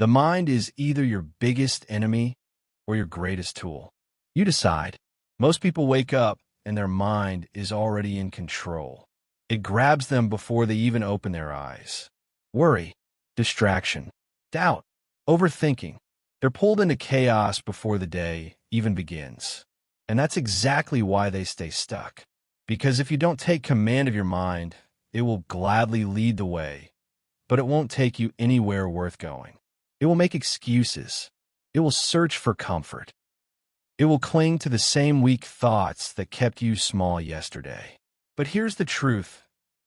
The mind is either your biggest enemy or your greatest tool. You decide. Most people wake up and their mind is already in control. It grabs them before they even open their eyes. Worry, distraction, doubt, overthinking. They're pulled into chaos before the day even begins. And that's exactly why they stay stuck. Because if you don't take command of your mind, it will gladly lead the way, but it won't take you anywhere worth going. It will make excuses. It will search for comfort. It will cling to the same weak thoughts that kept you small yesterday. But here's the truth.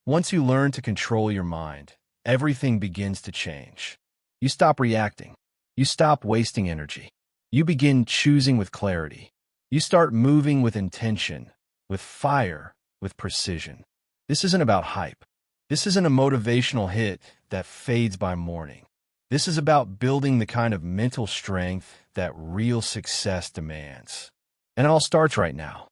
Once you learn to control your mind, everything begins to change. You stop reacting. You stop wasting energy. You begin choosing with clarity. You start moving with intention, with fire, with precision. This isn't about hype. This isn't a motivational hit that fades by morning. This is about building the kind of mental strength that real success demands. And it all starts right now.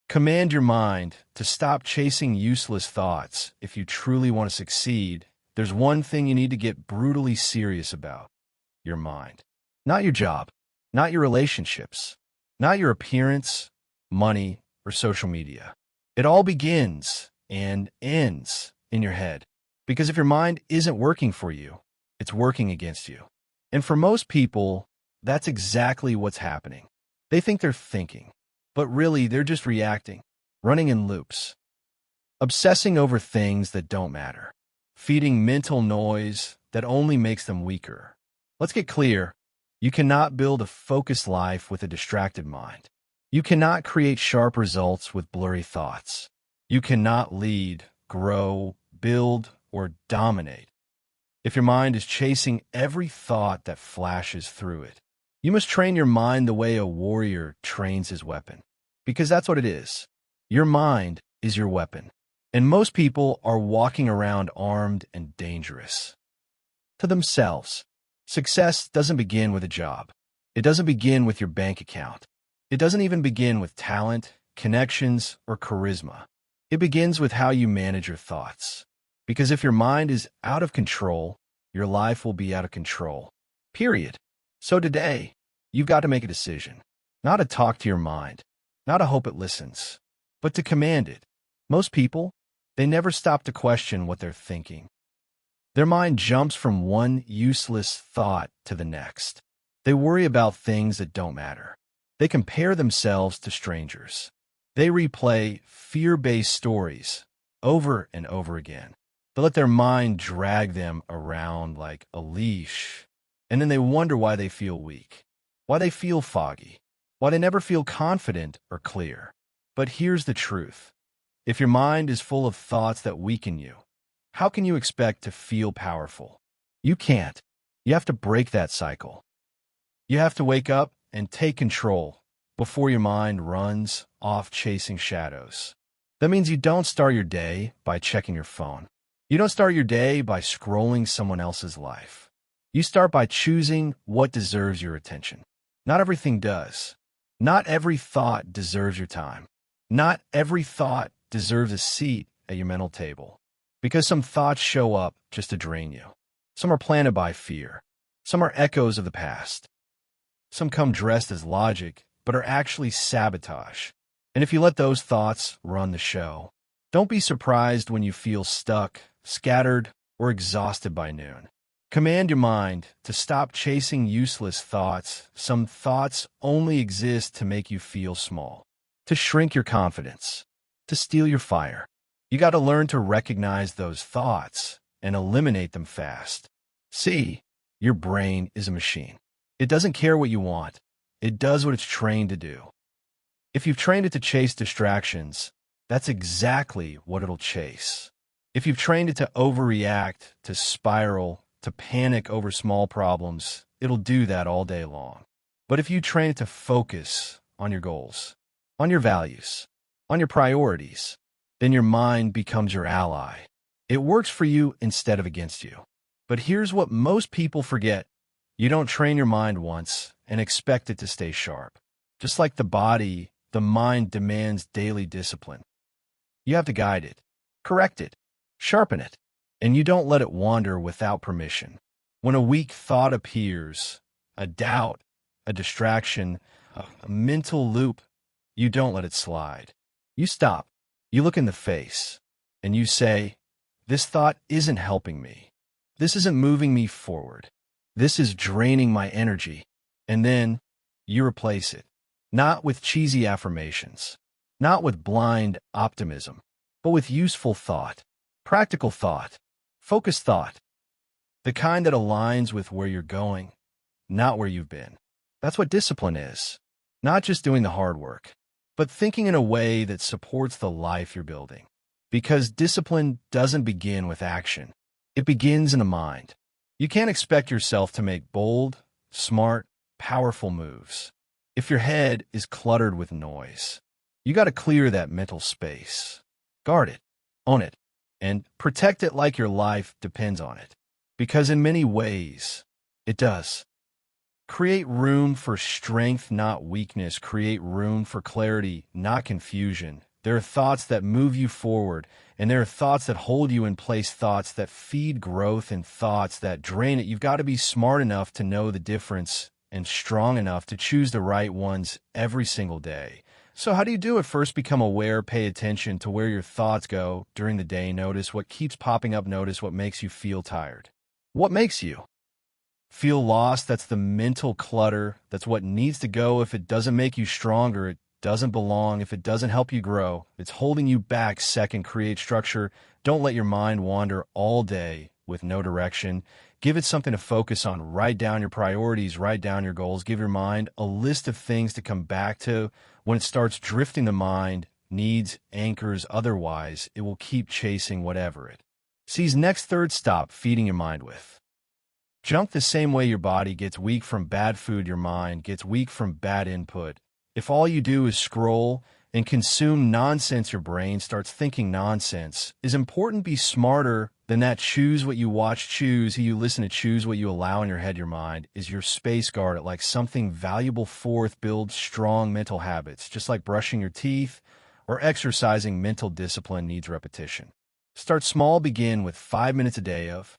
Command your mind to stop chasing useless thoughts. If you truly want to succeed, there's one thing you need to get brutally serious about: your mind. Not your job, not your relationships, not your appearance, money, or social media. It all begins and ends in your head. Because if your mind isn't working for you, it's working against you. And for most people, that's exactly what's happening. They think they're thinking, but really they're just reacting, running in loops, obsessing over things that don't matter, feeding mental noise that only makes them weaker. Let's get clear. You cannot build a focused life with a distracted mind. You cannot create sharp results with blurry thoughts. You cannot lead, grow, build, or dominate if your mind is chasing every thought that flashes through it. You must train your mind the way a warrior trains his weapon, because that's what it is. Your mind is your weapon, and most people are walking around armed and dangerous. To themselves, success doesn't begin with a job. It doesn't begin with your bank account. It doesn't even begin with talent, connections, or charisma. It begins with how you manage your thoughts. Because if your mind is out of control, your life will be out of control. Period. So today, you've got to make a decision. Not to talk to your mind, not to hope it listens, but to command it. Most people, they never stop to question what they're thinking. Their mind jumps from one useless thought to the next. They worry about things that don't matter. They compare themselves to strangers. They replay fear-based stories over and over again. They let their mind drag them around like a leash, and then they wonder why they feel weak, why they feel foggy, why they never feel confident or clear. But here's the truth. If your mind is full of thoughts that weaken you, how can you expect to feel powerful? You can't. You have to break that cycle. You have to wake up and take control before your mind runs off chasing shadows. That means you don't start your day by checking your phone. You don't start your day by scrolling someone else's life. You start by choosing what deserves your attention. Not everything does. Not every thought deserves your time. Not every thought deserves a seat at your mental table. Because some thoughts show up just to drain you. Some are planted by fear. Some are echoes of the past. Some come dressed as logic, but are actually sabotage. And if you let those thoughts run the show, don't be surprised when you feel stuck, scattered, or exhausted by noon. Command your mind to stop chasing useless thoughts. Some thoughts only exist to make you feel small, to shrink your confidence, to steal your fire. You got to learn to recognize those thoughts and eliminate them fast. See, your brain is a machine. It doesn't care what you want. It does what it's trained to do. If you've trained it to chase distractions, that's exactly what it'll chase. If you've trained it to overreact, to spiral, to panic over small problems, it'll do that all day long. But if you train it to focus on your goals, on your values, on your priorities, then your mind becomes your ally. It works for you instead of against you. But here's what most people forget. You don't train your mind once and expect it to stay sharp. Just like the body, the mind demands daily discipline. You have to guide it, correct it, sharpen it, and you don't let it wander without permission. When a weak thought appears, a doubt, a distraction, a mental loop, you don't let it slide. You stop. You look in the face, and you say, "This thought isn't helping me. This isn't moving me forward. This is draining my energy." And then you replace it, not with cheesy affirmations, not with blind optimism, but with useful thought, practical thought, focused thought, the kind that aligns with where you're going, not where you've been. That's what discipline is, not just doing the hard work, but thinking in a way that supports the life you're building. Because discipline doesn't begin with action. It begins in the mind. You can't expect yourself to make bold, smart, powerful moves if your head is cluttered with noise. You got to clear that mental space. Guard it, own it, and protect it like your life depends on it. Because in many ways, it does. Create room for strength, not weakness. Create room for clarity, not confusion. There are thoughts that move you forward, and there are thoughts that hold you in place, thoughts that feed growth and thoughts that drain it. You've got to be smart enough to know the difference and strong enough to choose the right ones every single day. So how do you do it? First, become aware, pay attention to where your thoughts go during the day. Notice what keeps popping up. Notice what makes you feel tired. What makes you feel lost? That's the mental clutter. That's what needs to go. If it doesn't make you stronger, it doesn't belong. If it doesn't help you grow, it's holding you back. Second, create structure. Don't let your mind wander all day with no direction. Give it something to focus on. Write down your priorities, write down your goals. Give your mind a list of things to come back to. When it starts drifting, the mind needs anchors. Otherwise, it will keep chasing whatever it sees next. Third, stop feeding your mind with junk. The same way your body gets weak from bad food, your mind gets weak from bad input. If all you do is scroll and consume nonsense, your brain starts thinking nonsense. Is important. Be smarter than that. Choose what you watch, choose who you listen to, choose what you allow in your head. Your mind is your space. Guard it like something valuable. Fourth, build strong mental habits. Just like brushing your teeth or exercising, mental discipline needs repetition. Start small. Begin with 5 minutes a day of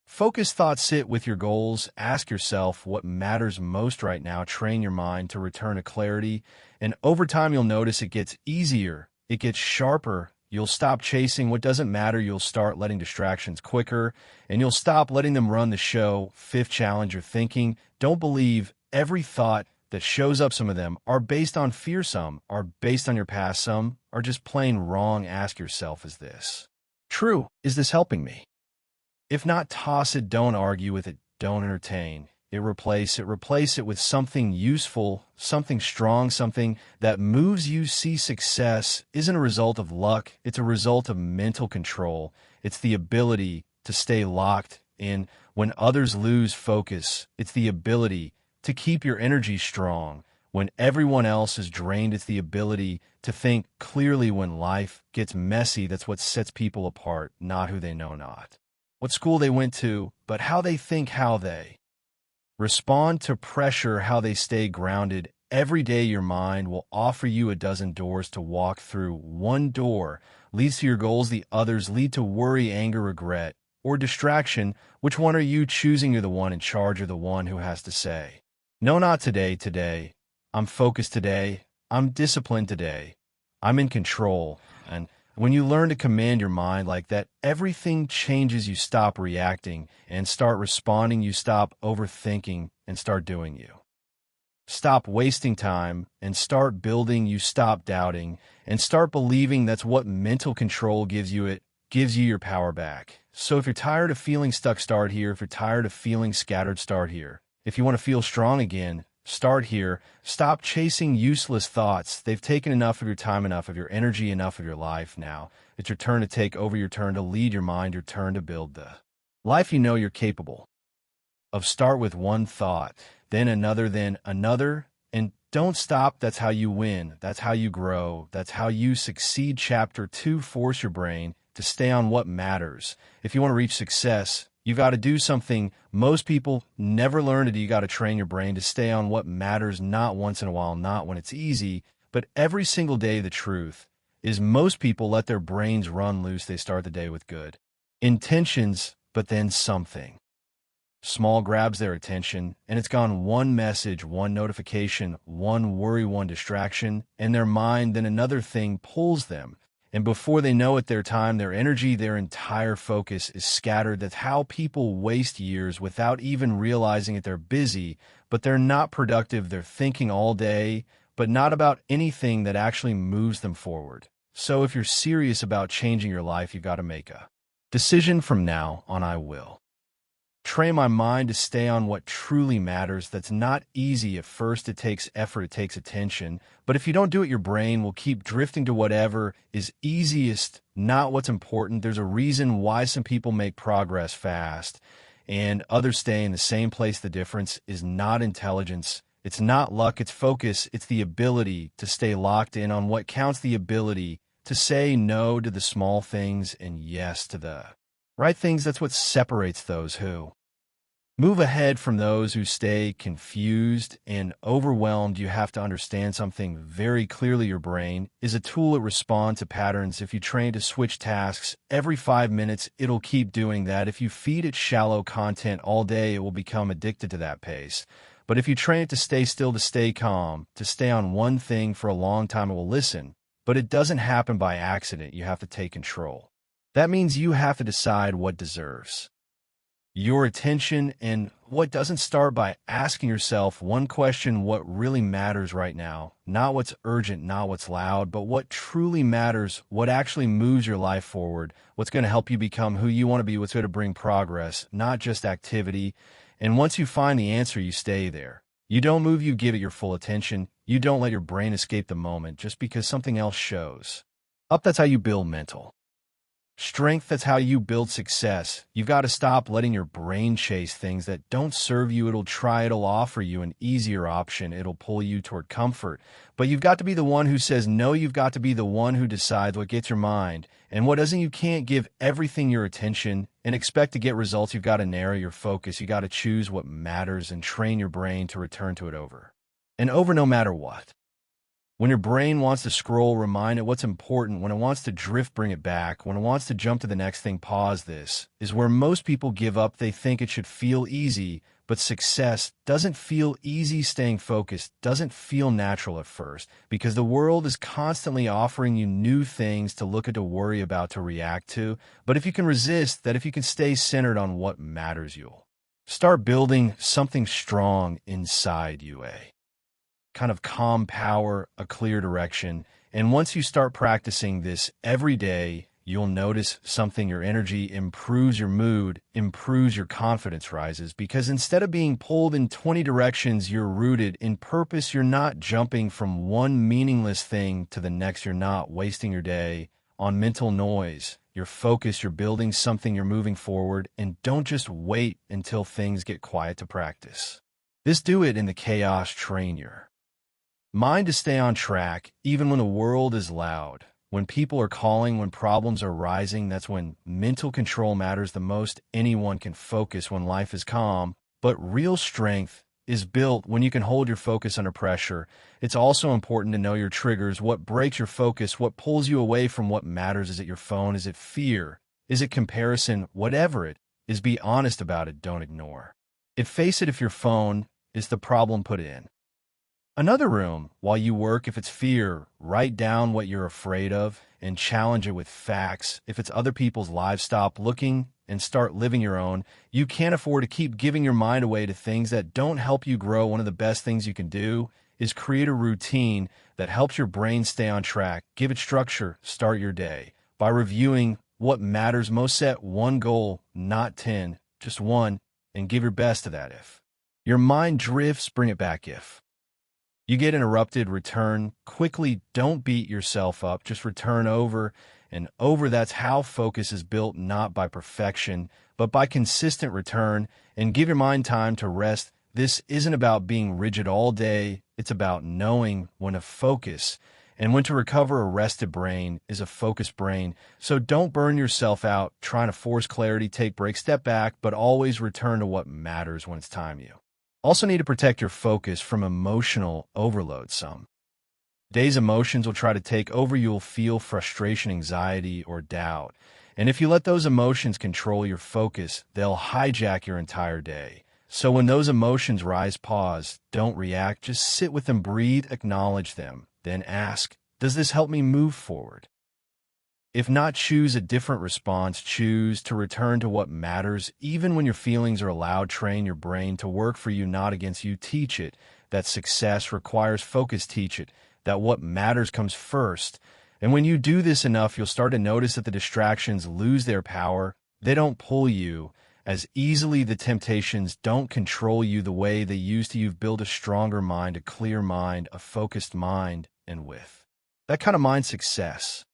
focused thought. Sit with your goals. Ask yourself what matters most right now. Train your mind to return to clarity. And over time, you'll notice it gets easier. It gets sharper. You'll stop chasing what doesn't matter. You'll start letting distractions quicker, and you'll stop letting them run the show. Fifth, challenge your thinking. Don't believe every thought that shows up. Some of them are based on fear. Some are based on your past. Some are just plain wrong. Ask yourself, is this true? Is this helping me? If not, toss it. Don't argue with it. Don't entertain it. Replace it with something useful, something strong, something that moves you. See, success isn't a result of luck. It's a result of mental control. It's the ability to stay locked in when others lose focus. It's the ability to keep your energy strong when everyone else is drained. It's the ability to think clearly when life gets messy. That's what sets people apart, not who they know, not what school they went to, but how they think, how they respond to pressure, how they stay grounded. Every day your mind will offer you a dozen doors to walk through. One door leads to your goals. The others lead to worry, anger, regret, or distraction. Which one are you choosing? You're the one in charge, or the one who has to say, no, not today. Today, I'm focused. Today, I'm disciplined. Today, I'm in control. And when you learn to command your mind like that, everything changes. You stop reacting and start responding. You stop overthinking and start doing. You stop wasting time and start building. You stop doubting and start believing. That's what mental control gives you. It gives you your power back. So if you're tired of feeling stuck, start here. If you're tired of feeling scattered, start here. If you want to feel strong again, start here. Stop chasing useless thoughts. They've taken enough of your time, enough of your energy, enough of your life. Now it's your turn to take over, your turn to lead your mind, your turn to build the life you know you're capable of. Start with one thought, then another, and don't stop. That's how you win. That's how you grow. That's how you succeed. Chapter 2, force your brain to stay on what matters. If you want to reach success, you've got to do something most people never learn to do. You got to train your brain to stay on what matters, not once in a while, not when it's easy, but every single day. The truth is most people let their brains run loose. They start the day with good intentions, but then something small grabs their attention, and it's gone one message, one notification, one worry, one distraction, and their mind, then another thing pulls them. And before they know it, their time, their energy, their entire focus is scattered. That's how people waste years without even realizing it. They're busy, but they're not productive. They're thinking all day, but not about anything that actually moves them forward. So if you're serious about changing your life, you've got to make a decision from now on. I will train my mind to stay on what truly matters. That's not easy at first. It takes effort, it takes attention. But if you don't do it, your brain will keep drifting to whatever is easiest, not what's important. There's a reason why some people make progress fast and others stay in the same place. The difference is not intelligence. It's not luck. It's focus. It's the ability to stay locked in on what counts, the ability to say no to the small things and yes to the right things. That's what separates those who move ahead from those who stay confused and overwhelmed. You have to understand something very clearly. Your brain is a tool that responds to patterns. If you train to switch tasks every 5 minutes, it'll keep doing that. If you feed it shallow content all day, it will become addicted to that pace. But if you train it to stay still, to stay calm, to stay on one thing for a long time, it will listen. But it doesn't happen by accident. You have to take control. That means you have to decide what deserves your attention and what doesn't. Start by asking yourself one question: what really matters right now? Not what's urgent, not what's loud, but what truly matters, what actually moves your life forward, what's going to help you become who you want to be, what's going to bring progress, not just activity. And once you find the answer, you stay there. You don't move, you give it your full attention. You don't let your brain escape the moment just because something else shows up. That's how you build mental strength. That's how you build success. You've got to stop letting your brain chase things that don't serve you. It'll offer you an easier option. It'll pull you toward comfort. But you've got to be the one who says no. You've got to be the one who decides what gets your mind and what doesn't. You can't give everything your attention and expect to get results. You've got to narrow your focus. You got to choose what matters and train your brain to return to it over and over, no matter what. When your brain wants to scroll, remind it what's important. When it wants to drift, bring it back. When it wants to jump to the next thing, pause. This is where most people give up. They think it should feel easy, but success doesn't feel easy. Staying focused doesn't feel natural at first because the world is constantly offering you new things to look at, to worry about, to react to. But if you can resist that, if you can stay centered on what matters, you'll start building something strong inside you. A kind of calm power, a clear direction. And once you start practicing this every day, you'll notice something. Your energy improves, your mood improves, your confidence rises. Because instead of being pulled in 20 directions, you're rooted in purpose. You're not jumping from one meaningless thing to the next. You're not wasting your day on mental noise. You're focused, you're building something, you're moving forward. And don't just wait until things get quiet to practice this. Do it in the chaos. Train your mind to stay on track, even when the world is loud, when people are calling, when problems are rising. That's when mental control matters the most. Anyone can focus when life is calm, but real strength is built when you can hold your focus under pressure. It's also important to know your triggers, what breaks your focus, what pulls you away from what matters. Is it your phone? Is it fear? Is it comparison? Whatever it is, be honest about it. Don't ignore it. Face it. If your phone is the problem, put it in another room while you work. If it's fear, write down what you're afraid of and challenge it with facts. If it's other people's lives, stop looking and start living your own. You can't afford to keep giving your mind away to things that don't help you grow. One of the best things you can do is create a routine that helps your brain stay on track. Give it structure. Start your day by reviewing what matters most. Set one goal, not 10, just one, and give your best to that. If your mind drifts, bring it back. If you get interrupted, return quickly. Don't beat yourself up. Just return over and over. That's how focus is built, not by perfection, but by consistent return. And give your mind time to rest. This isn't about being rigid all day. It's about knowing when to focus and when to recover. A rested brain is a focused brain. So don't burn yourself out trying to force clarity. Take breaks, step back, but always return to what matters when it's time. You also need to protect your focus from emotional overload. Some days emotions will try to take over. You'll feel frustration, anxiety, or doubt. And if you let those emotions control your focus, they'll hijack your entire day. So when those emotions rise, pause, don't react, just sit with them, breathe, acknowledge them, then ask, does this help me move forward? If not, choose a different response. Choose to return to what matters. Even when your feelings are loud, train your brain to work for you, not against you. Teach it that success requires focus. Teach it that what matters comes first. And when you do this enough, you'll start to notice that the distractions lose their power. They don't pull you as easily. The temptations don't control you the way they used to. You've built a stronger mind, a clear mind, a focused mind, and with that kind of mind, success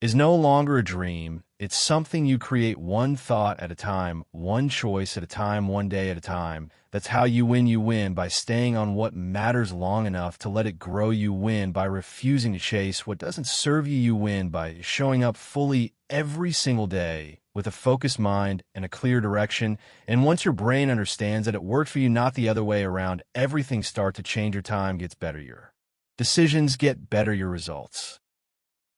is no longer a dream. It's something you create one thought at a time, one choice at a time, one day at a time. That's how you win. You win by staying on what matters long enough to let it grow. You win by refusing to chase what doesn't serve you. You win by showing up fully every single day with a focused mind and a clear direction. And once your brain understands that it worked for you, not the other way around, everything starts to change. Your time gets better. Your decisions get better. Your results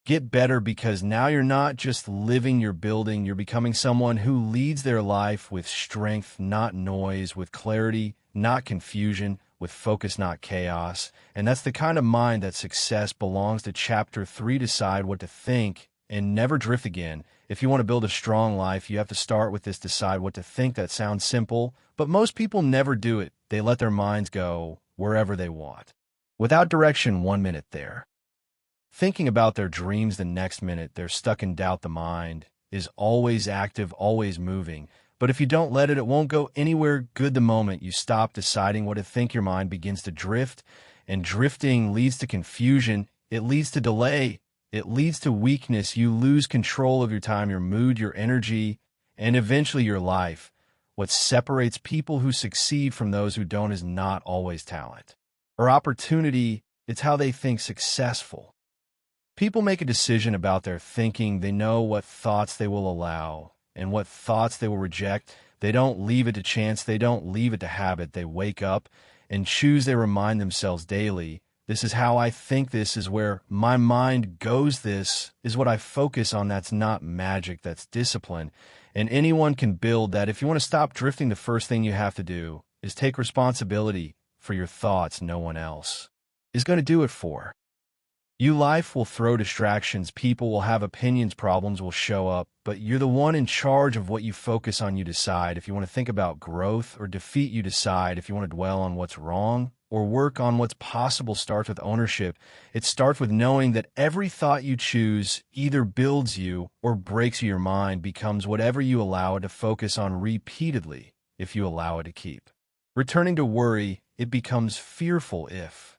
get better, because now you're not just living, you're building. You're becoming someone who leads their life with strength, not noise, with clarity, not confusion, with focus, not chaos. And that's the kind of mind that success belongs to. Chapter 3, decide what to think and never drift again. If you want to build a strong life, you have to start with this: decide what to think. That sounds simple, but most people never do it. They let their minds go wherever they want, without direction. 1 minute there thinking about their dreams, the next minute they're stuck in doubt. The mind is always active, always moving. But if you don't let it, it won't go anywhere good. The moment you stop deciding what to think, your mind begins to drift, and drifting leads to confusion. It leads to delay. It leads to weakness. You lose control of your time, your mood, your energy, and eventually your life. What separates people who succeed from those who don't is not always talent or opportunity. It's how they think. Successful people make a decision about their thinking. They know what thoughts they will allow and what thoughts they will reject. They don't leave it to chance. They don't leave it to habit. They wake up and choose. They remind themselves daily, this is how I think. This is where my mind goes. This is what I focus on. That's not magic. That's discipline. And anyone can build that. If you want to stop drifting, the first thing you have to do is take responsibility for your thoughts. No one else is going to do it for you. Life will throw distractions. People will have opinions. Problems will show up. But you're the one in charge of what you focus on. You decide if you want to think about growth or defeat. You decide if you want to dwell on what's wrong or work on what's possible. Starts with ownership. It starts with knowing that every thought you choose either builds you or breaks you. Your mind becomes whatever you allow it to focus on repeatedly. If you allow it to keep returning to worry, it becomes fearful. If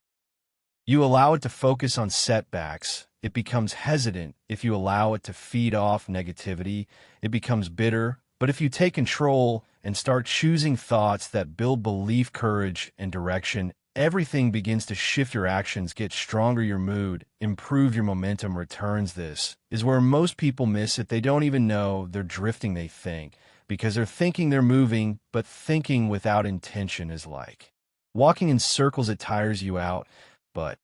you allow it to focus on setbacks, it becomes hesitant. If you allow it to feed off negativity, it becomes bitter. But if you take control and start choosing thoughts that build belief, courage, and direction, everything begins to shift. Your actions get stronger, your mood improve, your momentum returns. This is where most people miss it. They don't even know they're drifting. They think because they're thinking they're moving, but thinking without intention is like walking in circles. It tires you out, but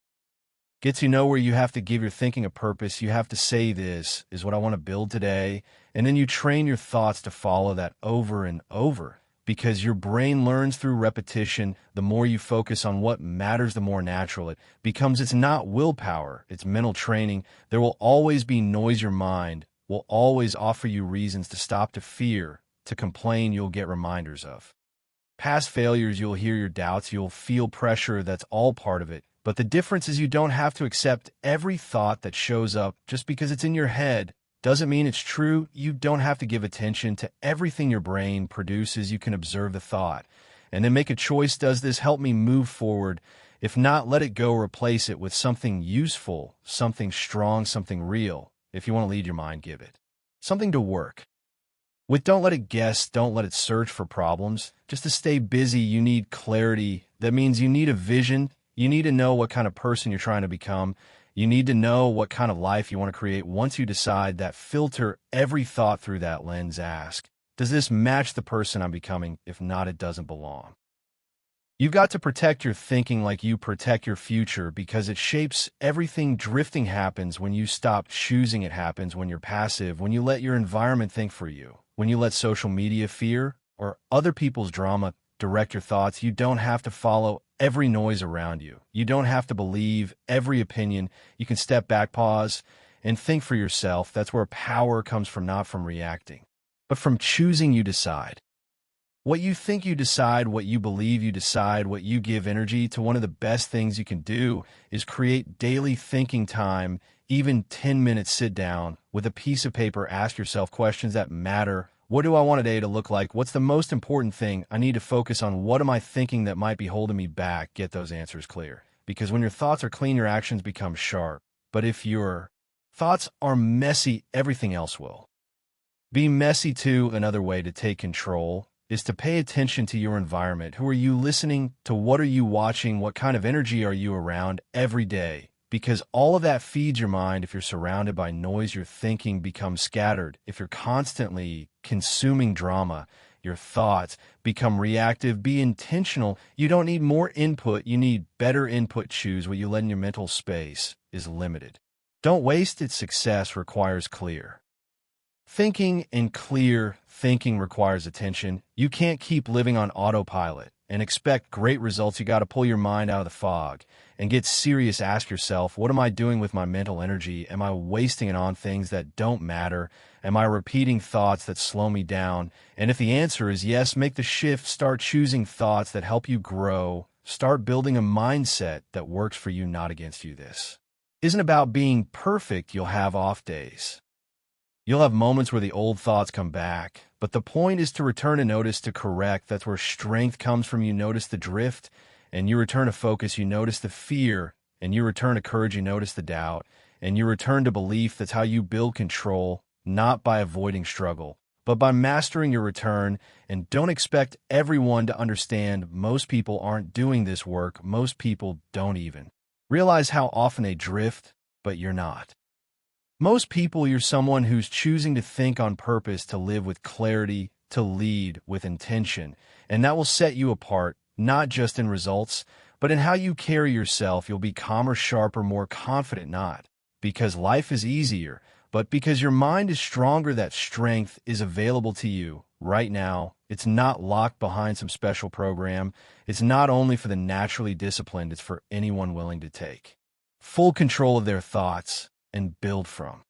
gets you nowhere. You have to give your thinking a purpose. You have to say, this is what I want to build today. And then you train your thoughts to follow that over and over, because your brain learns through repetition. The more you focus on what matters, the more natural it becomes. It's not willpower, it's mental training. There will always be noise. Your mind will always offer you reasons to stop, to fear, to complain. You'll get reminders of past failures. You'll hear your doubts. You'll feel pressure. That's all part of it. But the difference is you don't have to accept every thought that shows up. Just because it's in your head doesn't mean it's true. You don't have to give attention to everything your brain produces. You can observe the thought and then make a choice. Does this help me move forward? If not, let it go. Replace it with something useful, something strong, something real. If you want to lead your mind, give it something to work with. Don't let it guess. Don't let it search for problems. Just to stay busy, you need clarity. That means you need a vision. You need to know what kind of person you're trying to become. You need to know what kind of life you want to create. Once you decide that, filter every thought through that lens. Ask, does this match the person I'm becoming? If not, it doesn't belong. You've got to protect your thinking like you protect your future because it shapes everything. Drifting happens when you stop choosing. It happens when you're passive, when you let your environment think for you, when you let social media, fear, or other people's drama direct your thoughts. You don't have to follow every noise around you. You don't have to believe every opinion. You can step back, pause, and think for yourself. That's where power comes from, not from reacting, but from choosing. You decide. What you think, you decide. What you believe, you decide. What you give energy to. One of the best things you can do is create daily thinking time. Even 10 minutes, sit down with a piece of paper, ask yourself questions that matter. What do I want a day to look like? What's the most important thing I need to focus on? What am I thinking that might be holding me back? Get those answers clear. Because when your thoughts are clean, your actions become sharp. But if your thoughts are messy, everything else will be messy too. Another way to take control is to pay attention to your environment. Who are you listening to? What are you watching? What kind of energy are you around every day? Because all of that feeds your mind. If you're surrounded by noise, your thinking becomes scattered. If you're constantly consuming drama, your thoughts become reactive. Be intentional. You don't need more input. You need better input. Choose what you let in. Your mental space is limited. Don't waste it. Success requires clear thinking, and clear thinking requires attention. You can't keep living on autopilot and expect great results. You got to pull your mind out of the fog and get serious. Ask yourself, what am I doing with my mental energy? Am I wasting it on things that don't matter? Am I repeating thoughts that slow me down? And if the answer is yes, make the shift. Start choosing thoughts that help you grow. Start building a mindset that works for you, not against you. This isn't about being perfect. You'll have off days. You'll have moments where the old thoughts come back, but the point is to return to notice, to correct. That's where strength comes from. You notice the drift, and you return to focus. You notice the fear, and you return to courage. You notice the doubt, and you return to belief. That's how you build control, not by avoiding struggle, but by mastering your return. And don't expect everyone to understand. Most people aren't doing this work. Most people don't even realize how often they drift, but you're not. Most people, you're someone who's choosing to think on purpose, to live with clarity, to lead with intention. And that will set you apart, not just in results, but in how you carry yourself. You'll be calmer, sharper, more confident, not because life is easier, but because your mind is stronger. That strength is available to you right now. It's not locked behind some special program. It's not only for the naturally disciplined, it's for anyone willing to take full control of their thoughts and build from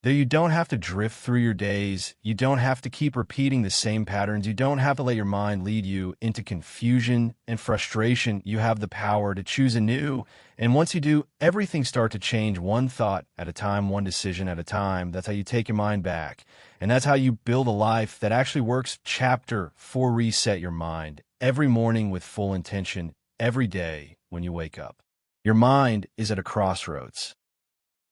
there. You don't have to drift through your days. You don't have to keep repeating the same patterns. You don't have to let your mind lead you into confusion and frustration. You have the power to choose anew. And once you do, everything starts to change, one thought at a time, one decision at a time. That's how you take your mind back. And that's how you build a life that actually works. Chapter 4, reset your mind every morning with full intention. Every day when you wake up, your mind is at a crossroads.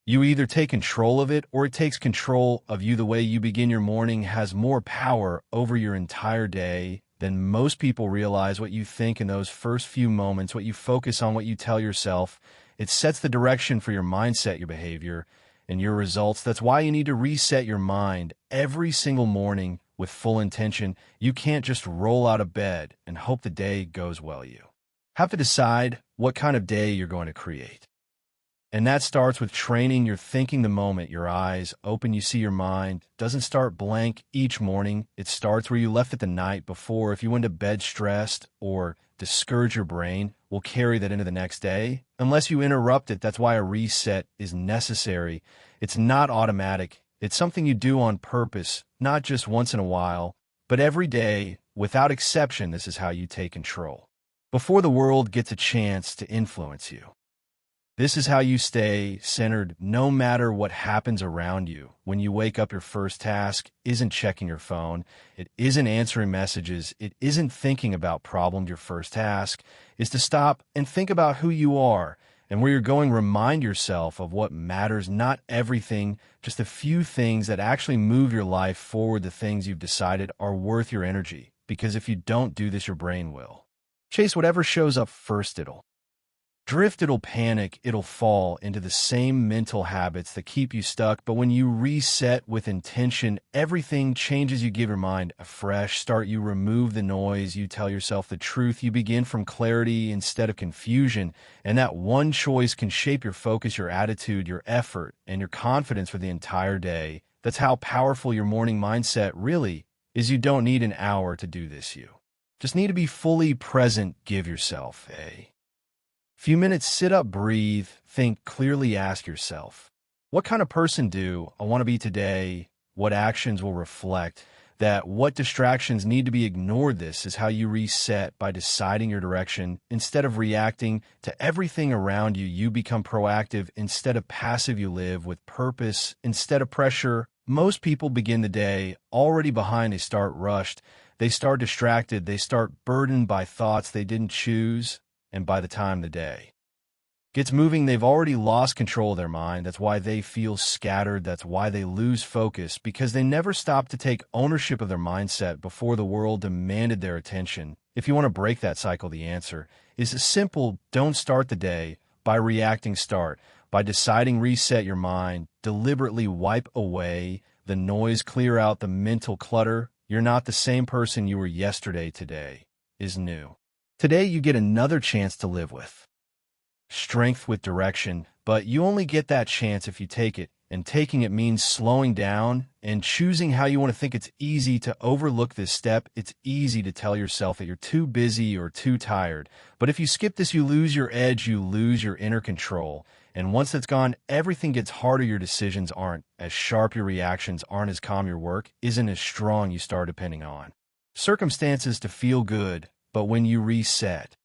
You either take control of it or it takes control of you. The way you begin your morning has more power over your entire day than most people realize. What you think in those first few moments, what you focus on, what you tell yourself, it sets the direction for your mindset, your behavior, and your results. That's why you need to reset your mind every single morning with full intention. You can't just roll out of bed and hope the day goes well. You have to decide what kind of day you're going to create. And that starts with training your thinking. The moment your eyes open, you see your mind doesn't start blank each morning. It starts where you left it the night before. If you went to bed stressed or discouraged, your brain will carry that into the next day unless you interrupt it. That's why a reset is necessary. It's not automatic. It's something you do on purpose, not just once in a while, but every day, without exception. This is how you take control before the world gets a chance to influence you. This is how you stay centered no matter what happens around you. When you wake up, your first task isn't checking your phone. It isn't answering messages. It isn't thinking about problems. Your first task is to stop and think about who you are and where you're going. Remind yourself of what matters, not everything, just a few things that actually move your life forward. The things you've decided are worth your energy. Because if you don't do this, your brain will chase whatever shows up first. It'll drift, it'll panic, it'll fall into the same mental habits that keep you stuck. But when you reset with intention, everything changes. You give your mind a fresh start. You remove the noise. You tell yourself the truth. You begin from clarity instead of confusion. And that one choice can shape your focus, your attitude, your effort, and your confidence for the entire day. That's how powerful your morning mindset really is. You don't need an hour to do this. You just need to be fully present. Give yourself a few minutes, sit up, breathe, think clearly, ask yourself, what kind of person do I want to be today? What actions will reflect that? What distractions need to be ignored? This is how you reset, by deciding your direction. Instead of reacting to everything around you, you become proactive. Instead of passive, you live with purpose. Instead of pressure, most people begin the day already behind. They start rushed. They start distracted. They start burdened by thoughts they didn't choose. And by the time the day gets moving, they've already lost control of their mind. That's why they feel scattered. That's why they lose focus, because they never stopped to take ownership of their mindset before the world demanded their attention. If you want to break that cycle, the answer is simple. Don't start the day by reacting. Start by deciding. Reset your mind. Deliberately wipe away the noise. Clear out the mental clutter. You're not the same person you were yesterday. Today is new. Today, you get another chance to live with strength, with direction, but you only get that chance if you take it. And taking it means slowing down and choosing how you want to think. It's easy to overlook this step. It's easy to tell yourself that you're too busy or too tired. But if you skip this, you lose your edge, you lose your inner control. And once that's gone, everything gets harder. Your decisions aren't as sharp, your reactions aren't as calm, your work isn't as strong. You start depending on circumstances to feel good. But when you reset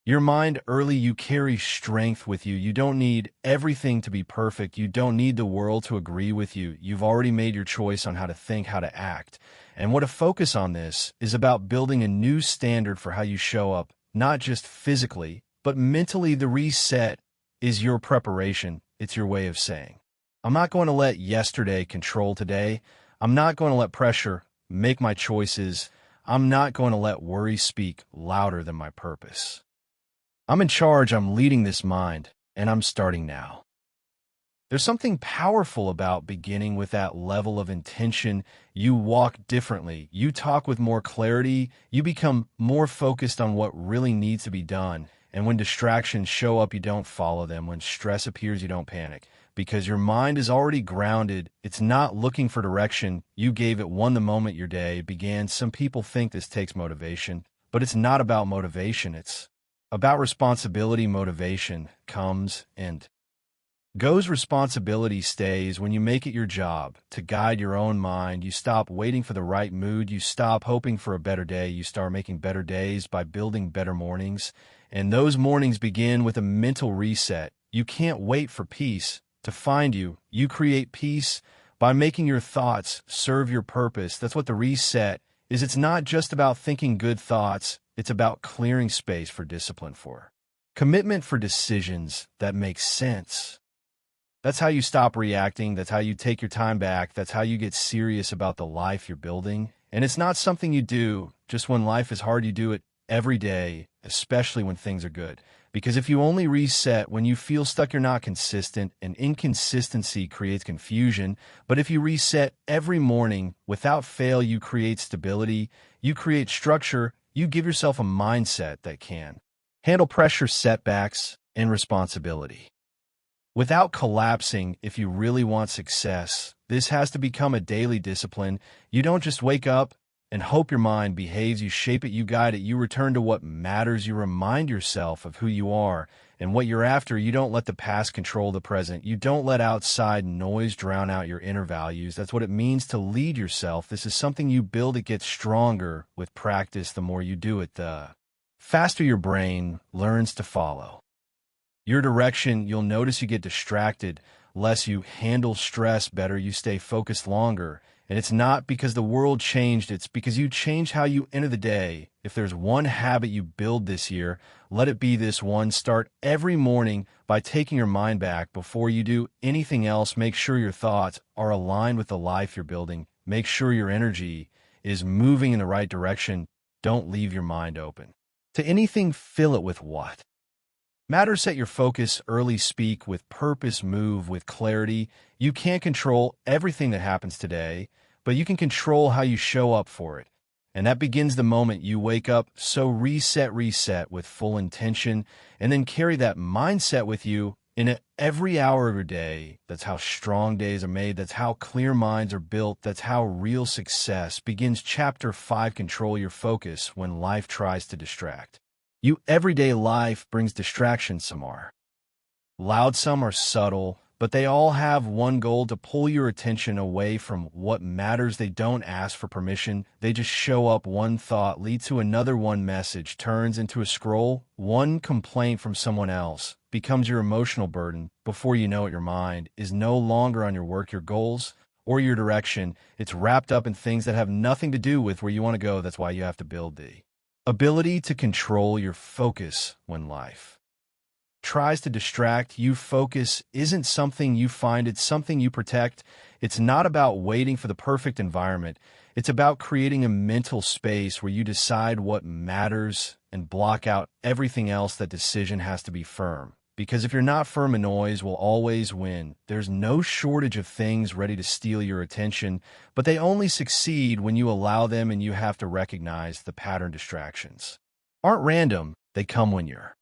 your mind early, you carry strength with you. You don't need everything to be perfect. You don't need the world to agree with you. You've already made your choice on how to think, how to act. And what a focus on this is about building a new standard for how you show up, not just physically, but mentally. The reset is your preparation. It's your way of saying, I'm not going to let yesterday control today. I'm not going to let pressure make my choices. I'm not going to let worry speak louder than my purpose. I'm in charge. I'm leading this mind, and I'm starting now. There's something powerful about beginning with that level of intention. You walk differently. You talk with more clarity. You become more focused on what really needs to be done. And when distractions show up, you don't follow them. When stress appears, you don't panic, because your mind is already grounded. It's not looking for direction. You gave it one the moment your day began. Some people think this takes motivation, but it's not about motivation. It's about responsibility. Motivation comes and goes. Responsibility stays. When you make it your job to guide your own mind, you stop waiting for the right mood. You stop hoping for a better day. You start making better days by building better mornings. And those mornings begin with a mental reset. You can't wait for peace to find you. You create peace by making your thoughts serve your purpose. That's what the reset is. It's not just about thinking good thoughts. It's about clearing space for discipline, for commitment, for decisions that make sense. That's how you stop reacting. That's how you take your time back. That's how you get serious about the life you're building. And it's not something you do just when life is hard. You do it every day, especially when things are good. Because if you only reset when you feel stuck, you're not consistent, and inconsistency creates confusion. But if you reset every morning without fail, you create stability, you create structure, you give yourself a mindset that can handle pressure, setbacks, and responsibility without collapsing. If you really want success, this has to become a daily discipline. You don't just wake up and hope your mind behaves. You shape it, you guide it, you return to what matters. You remind yourself of who you are and what you're after. You don't let the past control the present. You don't let outside noise drown out your inner values. That's what it means to lead yourself. This is something you build. It gets stronger with practice. The more you do it, the faster your brain learns to follow your direction. You'll notice you get distracted less. You handle stress better. You stay focused longer. And it's not because the world changed. It's because you changed how you enter the day. If there's one habit you build this year, let it be this one. Start every morning by taking your mind back. Before you do anything else, make sure your thoughts are aligned with the life you're building. Make sure your energy is moving in the right direction. Don't leave your mind open to anything. Fill it with what Matter set your focus early, speak with purpose, move with clarity. You can't control everything that happens today, but you can control how you show up for it. And that begins the moment you wake up. So reset with full intention, and then carry that mindset with you in every hour of your day. That's how strong days are made. That's how clear minds are built. That's how real success begins. Chapter 5: Control your focus when life tries to distract you. Everyday life brings distractions. Some are loud, some are subtle, but they all have one goal: to pull your attention away from what matters. They don't ask for permission, they just show up. One thought leads to another, one message turns into a scroll, one complaint from someone else becomes your emotional burden. Before you know it, your mind is no longer on your work, your goals, or your direction. It's wrapped up in things that have nothing to do with where you want to go. That's why you have to build the ability to control your focus when life tries to distract you. Focus isn't something you find, it's something you protect. It's not about waiting for the perfect environment. It's about creating a mental space where you decide what matters and block out everything else. That decision has to be firm, because if you're not firm, noise will always win. There's no shortage of things ready to steal your attention, but they only succeed when you allow them, and you have to recognize the pattern. Distractions aren't random, they come when your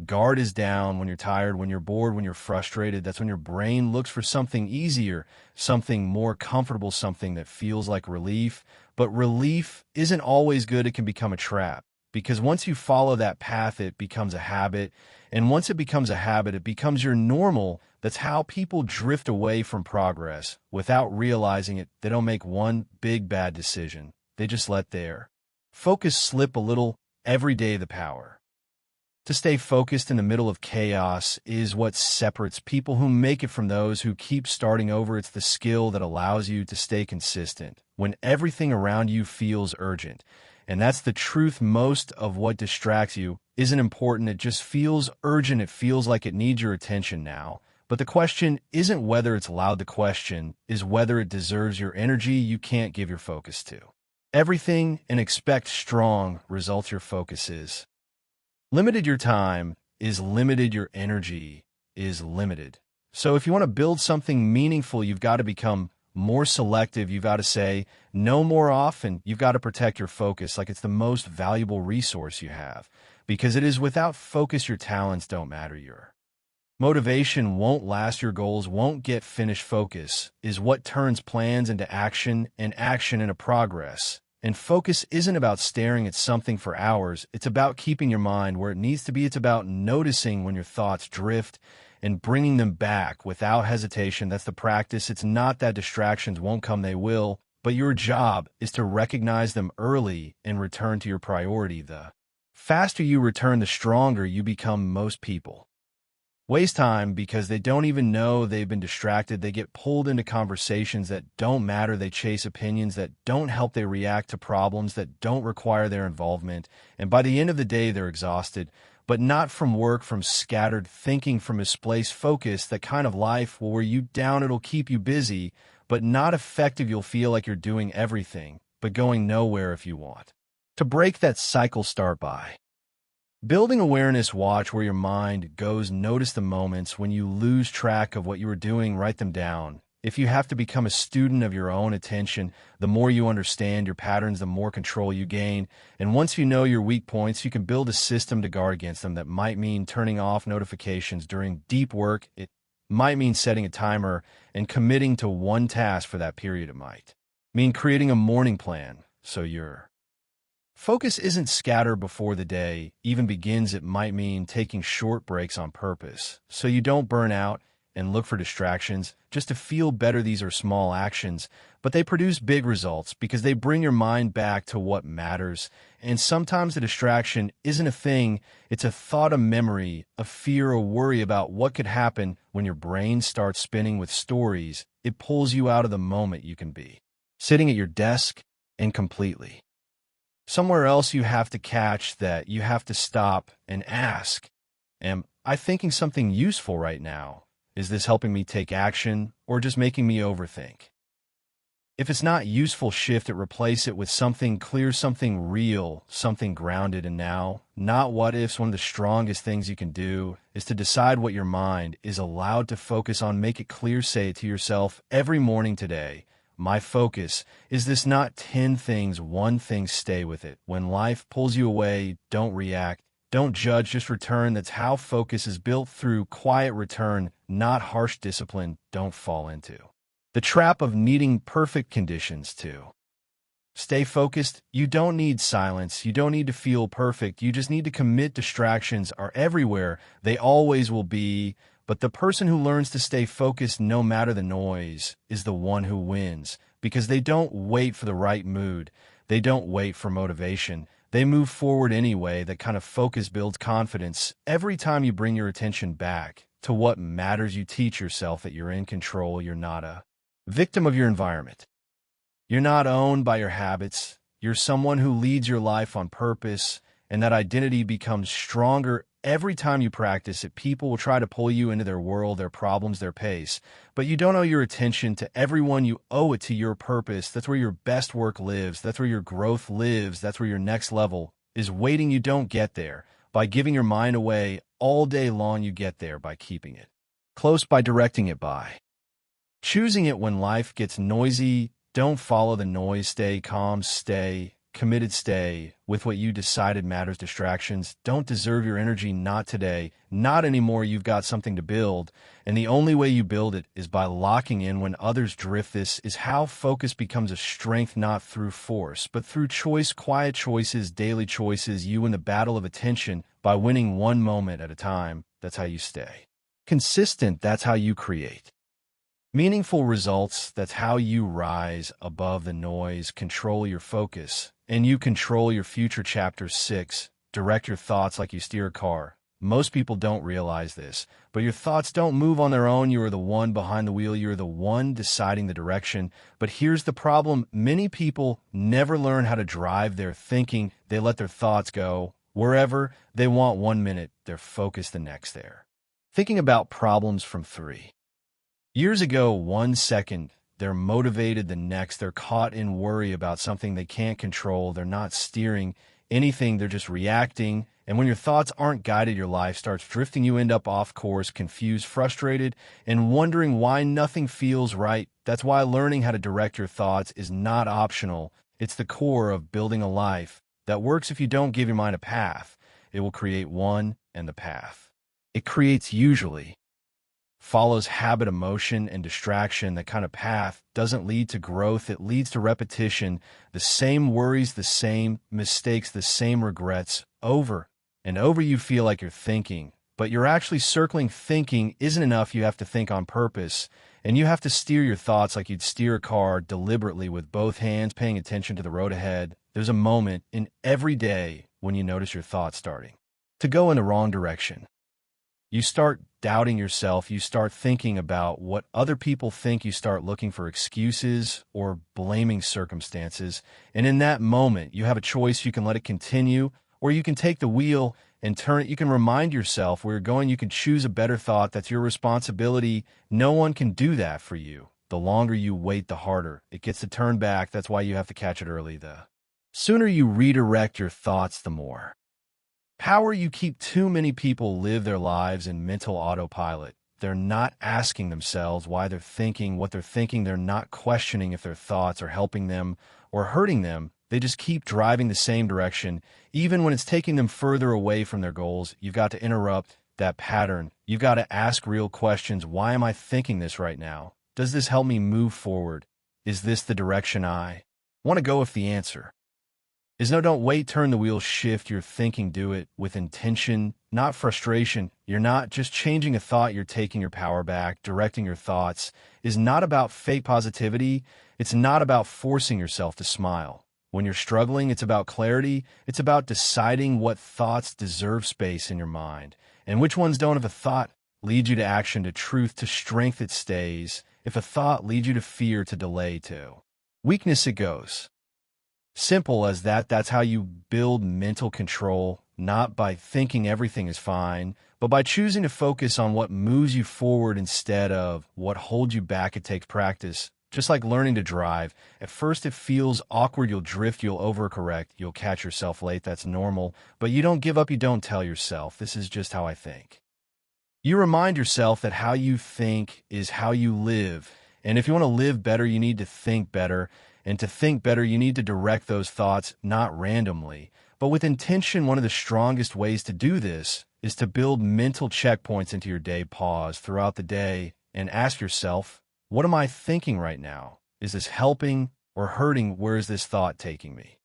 guard is down, when you're tired, when you're bored, when you're frustrated. That's when your brain looks for something easier, something more comfortable, something that feels like relief. But relief isn't always good. It can become a trap, because once you follow that path, it becomes a habit. And once it becomes a habit, it becomes your normal. That's how people drift away from progress without realizing it. They don't make one big bad decision. They just let their focus slip a little every day. The power to stay focused in the middle of chaos is what separates people who make it from those who keep starting over. It's the skill that allows you to stay consistent when everything around you feels urgent. And that's the truth. Most of what distracts you isn't important. It just feels urgent. It feels like it needs your attention now. But the question isn't whether it's loud. The question is whether it deserves your energy. You can't give your focus to everything and expect strong results. Your focus is limited, your time is limited, your energy is limited. So if you want to build something meaningful, you've got to become more selective. You've got to say no more often. You've got to protect your focus like it's the most valuable resource you have, because it is. Without focus, your talents don't matter. Your motivation won't last. Your goals won't get finished. Focus is what turns plans into action, and action into progress. And focus isn't about staring at something for hours. It's about keeping your mind where it needs to be. It's about noticing when your thoughts drift and bringing them back without hesitation. That's the practice. It's not that distractions won't come, they will. But your job is to recognize them early and return to your priority. The faster you return, the stronger you become. Most people waste time because they don't even know they've been distracted. They get pulled into conversations that don't matter. They chase opinions that don't help. They react to problems that don't require their involvement. And by the end of the day, they're exhausted, but not from work, from scattered thinking, from misplaced focus. That kind of life will wear you down. It'll keep you busy, but not effective. You'll feel like you're doing everything, but going nowhere. If you want to break that cycle, start by building awareness. Watch where your mind goes. Notice the moments when you lose track of what you were doing. Write them down. If you have to become a student of your own attention, the more you understand your patterns, the more control you gain. And once you know your weak points, you can build a system to guard against them. That might mean turning off notifications during deep work. It might mean setting a timer and committing to one task for that period. It might mean creating a morning plan so your focus isn't scattered before the day even begins. It might mean taking short breaks on purpose so you don't burn out and look for distractions just to feel better. These are small actions, but they produce big results because they bring your mind back to what matters. And sometimes the distraction isn't a thing. It's a thought, a memory, a fear, a worry about what could happen. When your brain starts spinning with stories, it pulls you out of the moment. You can be sitting at your desk and completely somewhere else. You have to catch that. You have to stop and ask, am I thinking something useful right now? Is this helping me take action or just making me overthink? If it's not useful, shift it, replace it with something clear, something real, something grounded in now, not what ifs. One of the strongest things you can do is to decide what your mind is allowed to focus on. Make it clear, say it to yourself every morning today. My focus is this, not 10 things, one thing. Stay with it. When life pulls you away, don't react, don't judge, just return. That's how focus is built, through quiet return, not harsh discipline. Don't fall into the trap of needing perfect conditions to stay focused. You don't need silence. You don't need to feel perfect. You just need to commit. Distractions are everywhere. They always will be. But the person who learns to stay focused no matter the noise is the one who wins, because they don't wait for the right mood. They don't wait for motivation. They move forward anyway. That kind of focus builds confidence. Every time you bring your attention back to what matters, you teach yourself that you're in control. You're not a victim of your environment. You're not owned by your habits. You're someone who leads your life on purpose, and that identity becomes stronger every time you practice it. People will try to pull you into their world, their problems, their pace, but you don't owe your attention to everyone. You owe it to your purpose. That's where your best work lives. That's where your growth lives. That's where your next level is waiting. You don't get there by giving your mind away all day long. You get there by keeping it close, by directing it, by choosing it when life gets noisy. Don't follow the noise. Stay calm, stay committed, stay with what you decided matters. Distractions don't deserve your energy. Not today, not anymore. You've got something to build, and the only way you build it is by locking in when others drift. This is how focus becomes a strength, not through force, but through choice. Quiet choices, daily choices. You win the battle of attention by winning one moment at a time. That's how you stay consistent. That's how you create meaningful results. That's how you rise above the noise. Control your focus, and you control your future. Chapter 6. Direct your thoughts like you steer a car. Most people don't realize this, but your thoughts don't move on their own. You are the one behind the wheel. You're the one deciding the direction. But here's the problem. Many people never learn how to drive their thinking. They let their thoughts go wherever they want. 1 minute, they're focused. The next, they're thinking about problems from 3 years ago. 1 second, they're motivated. The next, they're caught in worry about something they can't control. They're not steering anything. They're just reacting. And when your thoughts aren't guided, your life starts drifting. You end up off course, confused, frustrated, and wondering why nothing feels right. That's why learning how to direct your thoughts is not optional. It's the core of building a life that works. If you don't give your mind a path, it will create one, and the path it creates usually follows habit, emotion, and distraction. That kind of path doesn't lead to growth. It leads to repetition. The same worries, the same mistakes, the same regrets over and over. You feel like you're thinking, but you're actually circling. Thinking isn't enough. You have to think on purpose, and you have to steer your thoughts like you'd steer a car, deliberately, with both hands, paying attention to the road ahead. There's a moment in every day when you notice your thoughts starting to go in the wrong direction. You start doubting yourself. You start thinking about what other people think. You start looking for excuses or blaming circumstances. And in that moment, you have a choice. You can let it continue, or you can take the wheel and turn it. You can remind yourself where you're going. You can choose a better thought. That's your responsibility. No one can do that for you. The longer you wait, the harder it gets to turn back. That's why you have to catch it early. The sooner you redirect your thoughts, the more power you keep. Too many people live their lives in mental autopilot. They're not asking themselves why they're thinking what they're thinking. They're not questioning if their thoughts are helping them or hurting them. They just keep driving the same direction, even when it's taking them further away from their goals. You've got to interrupt that pattern. You've got to ask real questions. Why am I thinking this right now? Does this help me move forward? Is this the direction I want to go? If the answer is no, don't wait. Turn the wheel, shift your thinking. Do it with intention, not frustration. You're not just changing a thought, you're taking your power back. Directing your thoughts is not about fake positivity. It's not about forcing yourself to smile when you're struggling. It's about clarity. It's about deciding what thoughts deserve space in your mind and which ones don't. If a thought leads you to action, to truth, to strength, it stays. If a thought leads you to fear, to delay, to weakness, it goes. Simple as that. That's how you build mental control, not by thinking everything is fine, but by choosing to focus on what moves you forward instead of what holds you back. It takes practice, Just like learning to drive, at first it feels awkward, you'll drift, you'll overcorrect, you'll catch yourself late, that's normal, but you don't give up, you don't tell yourself, this is just how I think. You remind yourself that how you think is how you live, and if you want to live better, you need to think better, and to think better, you need to direct those thoughts, not randomly, but with intention. One of the strongest ways to do this is to build mental checkpoints into your day. Pause throughout the day and ask yourself, what am I thinking right now? Is this helping or hurting? Where is this thought taking me?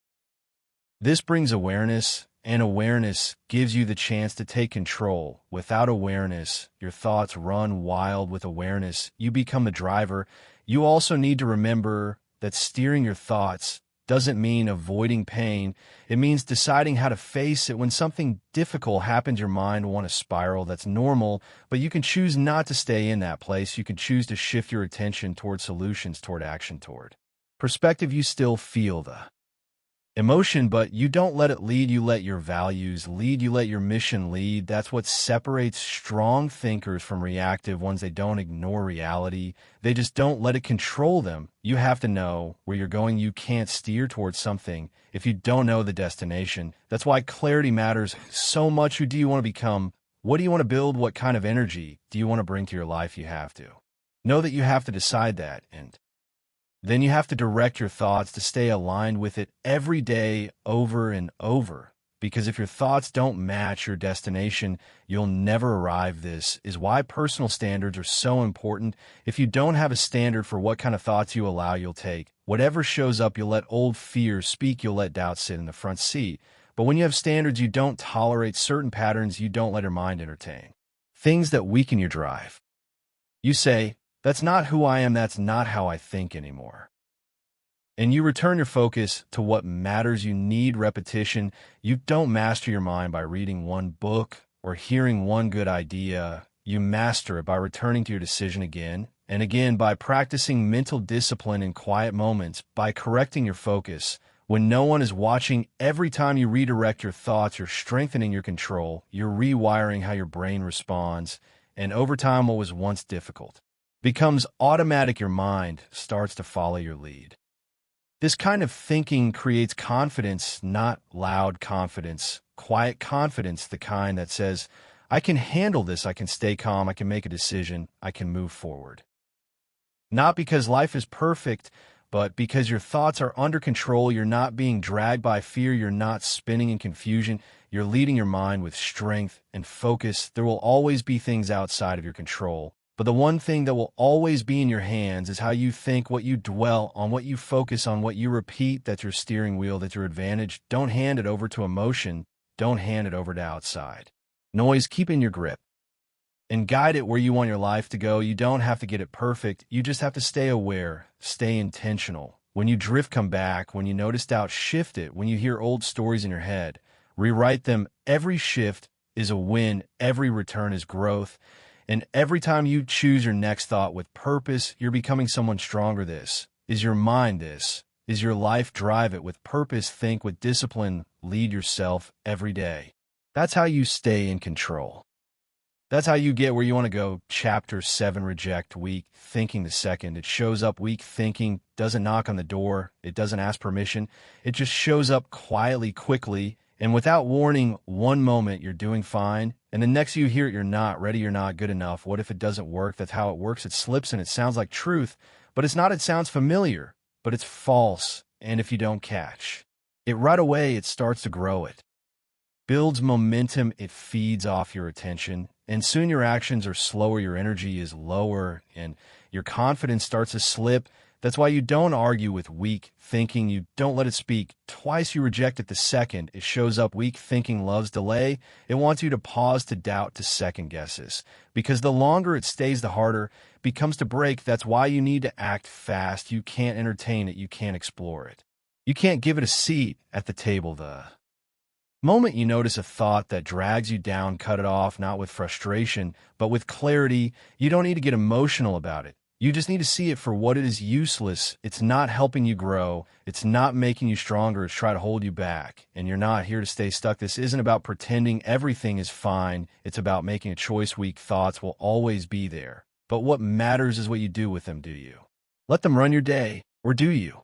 This brings awareness, and awareness gives you the chance to take control. Without awareness, your thoughts run wild. With awareness, you become the driver. You also need to remember that steering your thoughts doesn't mean avoiding pain. It means deciding how to face it. When something difficult happens, your mind will want to spiral. That's normal, but you can choose not to stay in that place. You can choose to shift your attention toward solutions, toward action, toward perspective. You still feel the emotion, but you don't let it lead. You let your values lead. You let your mission lead. That's what separates strong thinkers from reactive ones. They don't ignore reality. They just don't let it control them. You have to know where you're going. You can't steer towards something if you don't know the destination. That's why clarity matters so much. Who do you want to become? What do you want to build? What kind of energy do you want to bring to your life? You have to know that you have to decide that, and then you have to direct your thoughts to stay aligned with it every day, over and over. Because if your thoughts don't match your destination, you'll never arrive. This is why personal standards are so important. If you don't have a standard for what kind of thoughts you allow, you'll take whatever shows up. You'll let old fears speak. You'll let doubt sit in the front seat. But when you have standards, you don't tolerate certain patterns. You don't let your mind entertain things that weaken your drive. You say, that's not who I am. That's not how I think anymore. And you return your focus to what matters. You need repetition. You don't master your mind by reading one book or hearing one good idea. You master it by returning to your decision again and again, by practicing mental discipline in quiet moments, by correcting your focus when no one is watching. Every time you redirect your thoughts, you're strengthening your control. You're rewiring how your brain responds. And over time, what was once difficult becomes automatic. Your mind starts to follow your lead. This kind of thinking creates confidence, not loud confidence, quiet confidence, the kind that says, I can handle this, I can stay calm, I can make a decision, I can move forward. Not because life is perfect, but because your thoughts are under control. You're not being dragged by fear, you're not spinning in confusion, you're leading your mind with strength and focus. There will always be things outside of your control, but the one thing that will always be in your hands is how you think, what you dwell on, what you focus on, what you repeat. That's your steering wheel, that's your advantage. Don't hand it over to emotion. Don't hand it over to outside noise. Keep in your grip and guide it where you want your life to go. You don't have to get it perfect. You just have to stay aware, stay intentional. When you drift, come back. When you notice doubt, shift it. When you hear old stories in your head, rewrite them. Every shift is a win. Every return is growth. And every time you choose your next thought with purpose, you're becoming someone stronger. This is your mind. This is your life. Drive it with purpose. Think with discipline. Lead yourself every day. That's how you stay in control. That's how you get where you want to go. Chapter 7, reject weak thinking. The second it shows up, weak thinking doesn't knock on the door. It doesn't ask permission. It just shows up quietly, quickly, and without warning. One moment you're doing fine, and the next you hear it, you're not ready, you're not good enough. What if it doesn't work? That's how it works. It slips and it sounds like truth, but it's not. It sounds familiar, but it's false. And if you don't catch it right away, it starts to grow. It builds momentum. It feeds off your attention, and soon your actions are slower, your energy is lower, and your confidence starts to slip. That's why you don't argue with weak thinking. You don't let it speak. Twice you reject it the second it shows up. Weak thinking loves delay. It wants you to pause, to doubt, to second guesses. Because the longer it stays, the harder it becomes to break. That's why you need to act fast. You can't entertain it. You can't explore it. You can't give it a seat at the table. The moment you notice a thought that drags you down, cut it off, not with frustration, but with clarity. You don't need to get emotional about it. You just need to see it for what it is. Useless. It's not helping you grow. It's not making you stronger. It's trying to hold you back. And you're not here to stay stuck. This isn't about pretending everything is fine. It's about making a choice. Weak thoughts will always be there. But what matters is what you do with them. Do you Let them run your day, or do you?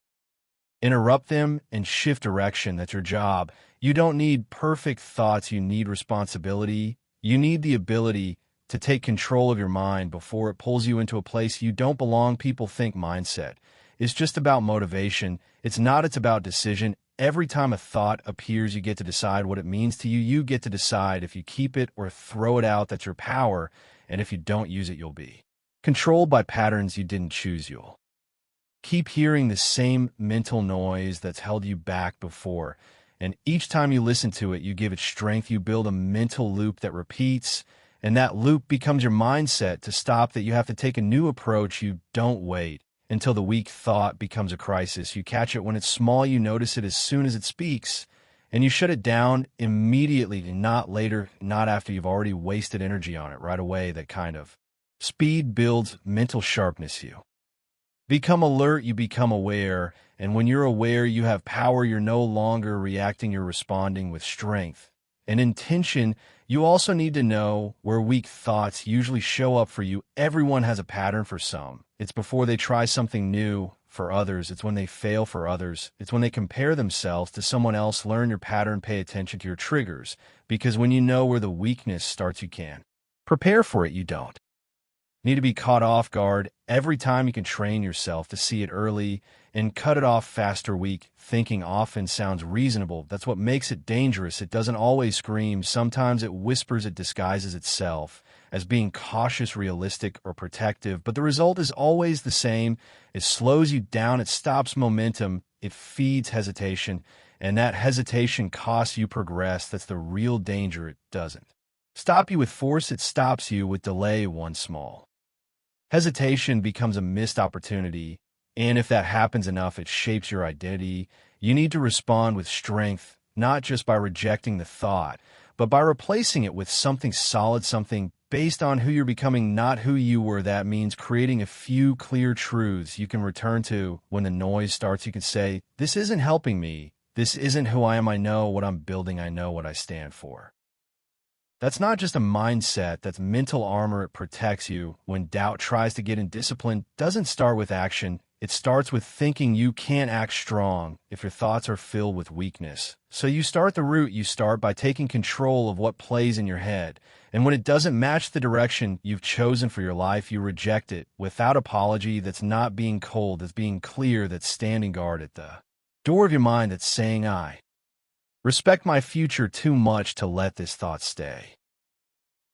Interrupt them and shift direction. That's your job. You don't need perfect thoughts. You need responsibility. You need the ability to take control of your mind before it pulls you into a place you don't belong. People think mindset is just about motivation. It's not. It's about decision. Every time a thought appears, you get to decide what it means to you. You get to decide if you keep it or throw it out. That's your power. And if you don't use it, you'll be controlled by patterns you didn't choose. You'll keep hearing the same mental noise that's held you back before. And each time you listen to it, you give it strength. You build a mental loop that repeats, and that loop becomes your mindset. To stop that, you have to take a new approach. You don't wait until the weak thought becomes a crisis. You catch it when it's small. You notice it as soon as it speaks, and you shut it down immediately, not later, not after you've already wasted energy on it. Right away. That kind of speed builds mental sharpness. You become alert, you become aware, and when you're aware, you have power. You're no longer reacting, you're responding with strength and intention. You also need to know where weak thoughts usually show up for you. Everyone has a pattern. For some, it's before they try something new. For others, it's when they fail. For others, it's when they compare themselves to someone else. Learn your pattern, pay attention to your triggers, because when you know where the weakness starts, you can prepare for it. You don't need to be caught off guard. Every time you can train yourself to see it early and cut it off faster. Weak thinking often sounds reasonable. That's what makes it dangerous. It doesn't always scream. Sometimes it whispers. It disguises itself as being cautious, realistic, or protective. But the result is always the same. It slows you down. It stops momentum. It feeds hesitation. And that hesitation costs you progress. That's the real danger. It doesn't stop you with force. It stops you with delay. One small hesitation becomes a missed opportunity, and if that happens enough, it shapes your identity. You need to respond with strength, not just by rejecting the thought, but by replacing it with something solid, something based on who you're becoming, not who you were. That means creating a few clear truths you can return to when the noise starts. You can say, this isn't helping me. This isn't who I am. I know what I'm building. I know what I stand for. That's not just a mindset, that's mental armor. It protects you when doubt tries to get in. Discipline doesn't start with action. It starts with thinking. You can't act strong if your thoughts are filled with weakness. So you start the root. You start by taking control of what plays in your head. And when it doesn't match the direction you've chosen for your life, you reject it without apology. That's not being cold. That's being clear. That's standing guard at the door of your mind. That's saying, I respect my future too much to let this thought stay.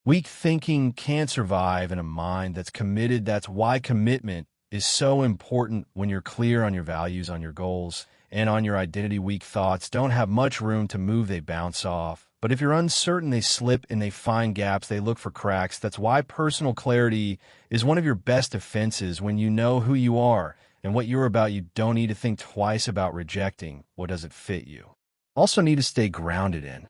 Weak thinking can't survive in a mind that's committed. That's why commitment is so important. When you're clear on your values, on your goals, and on your identity, weak thoughts don't have much room to move. They bounce off. But if you're uncertain, they slip and they find gaps. They look for cracks. That's why personal clarity is one of your best defenses. When you know who you are and what you're about, you don't need to think twice about rejecting what doesn't fit you. Also need to stay grounded in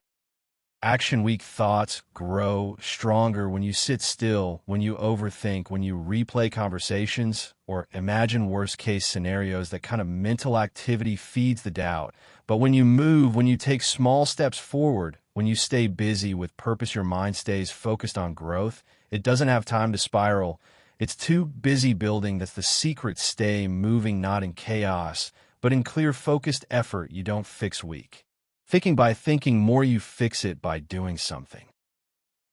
action. Weak thoughts grow stronger when you sit still, when you overthink, when you replay conversations or imagine worst-case scenarios. That kind of mental activity feeds the doubt. But when you move, when you take small steps forward, when you stay busy with purpose, your mind stays focused on growth. It doesn't have time to spiral. It's too busy building. That's the secret. Stay moving, not in chaos, but in clear, focused effort. You don't fix weak thinking by thinking more. You fix it by doing something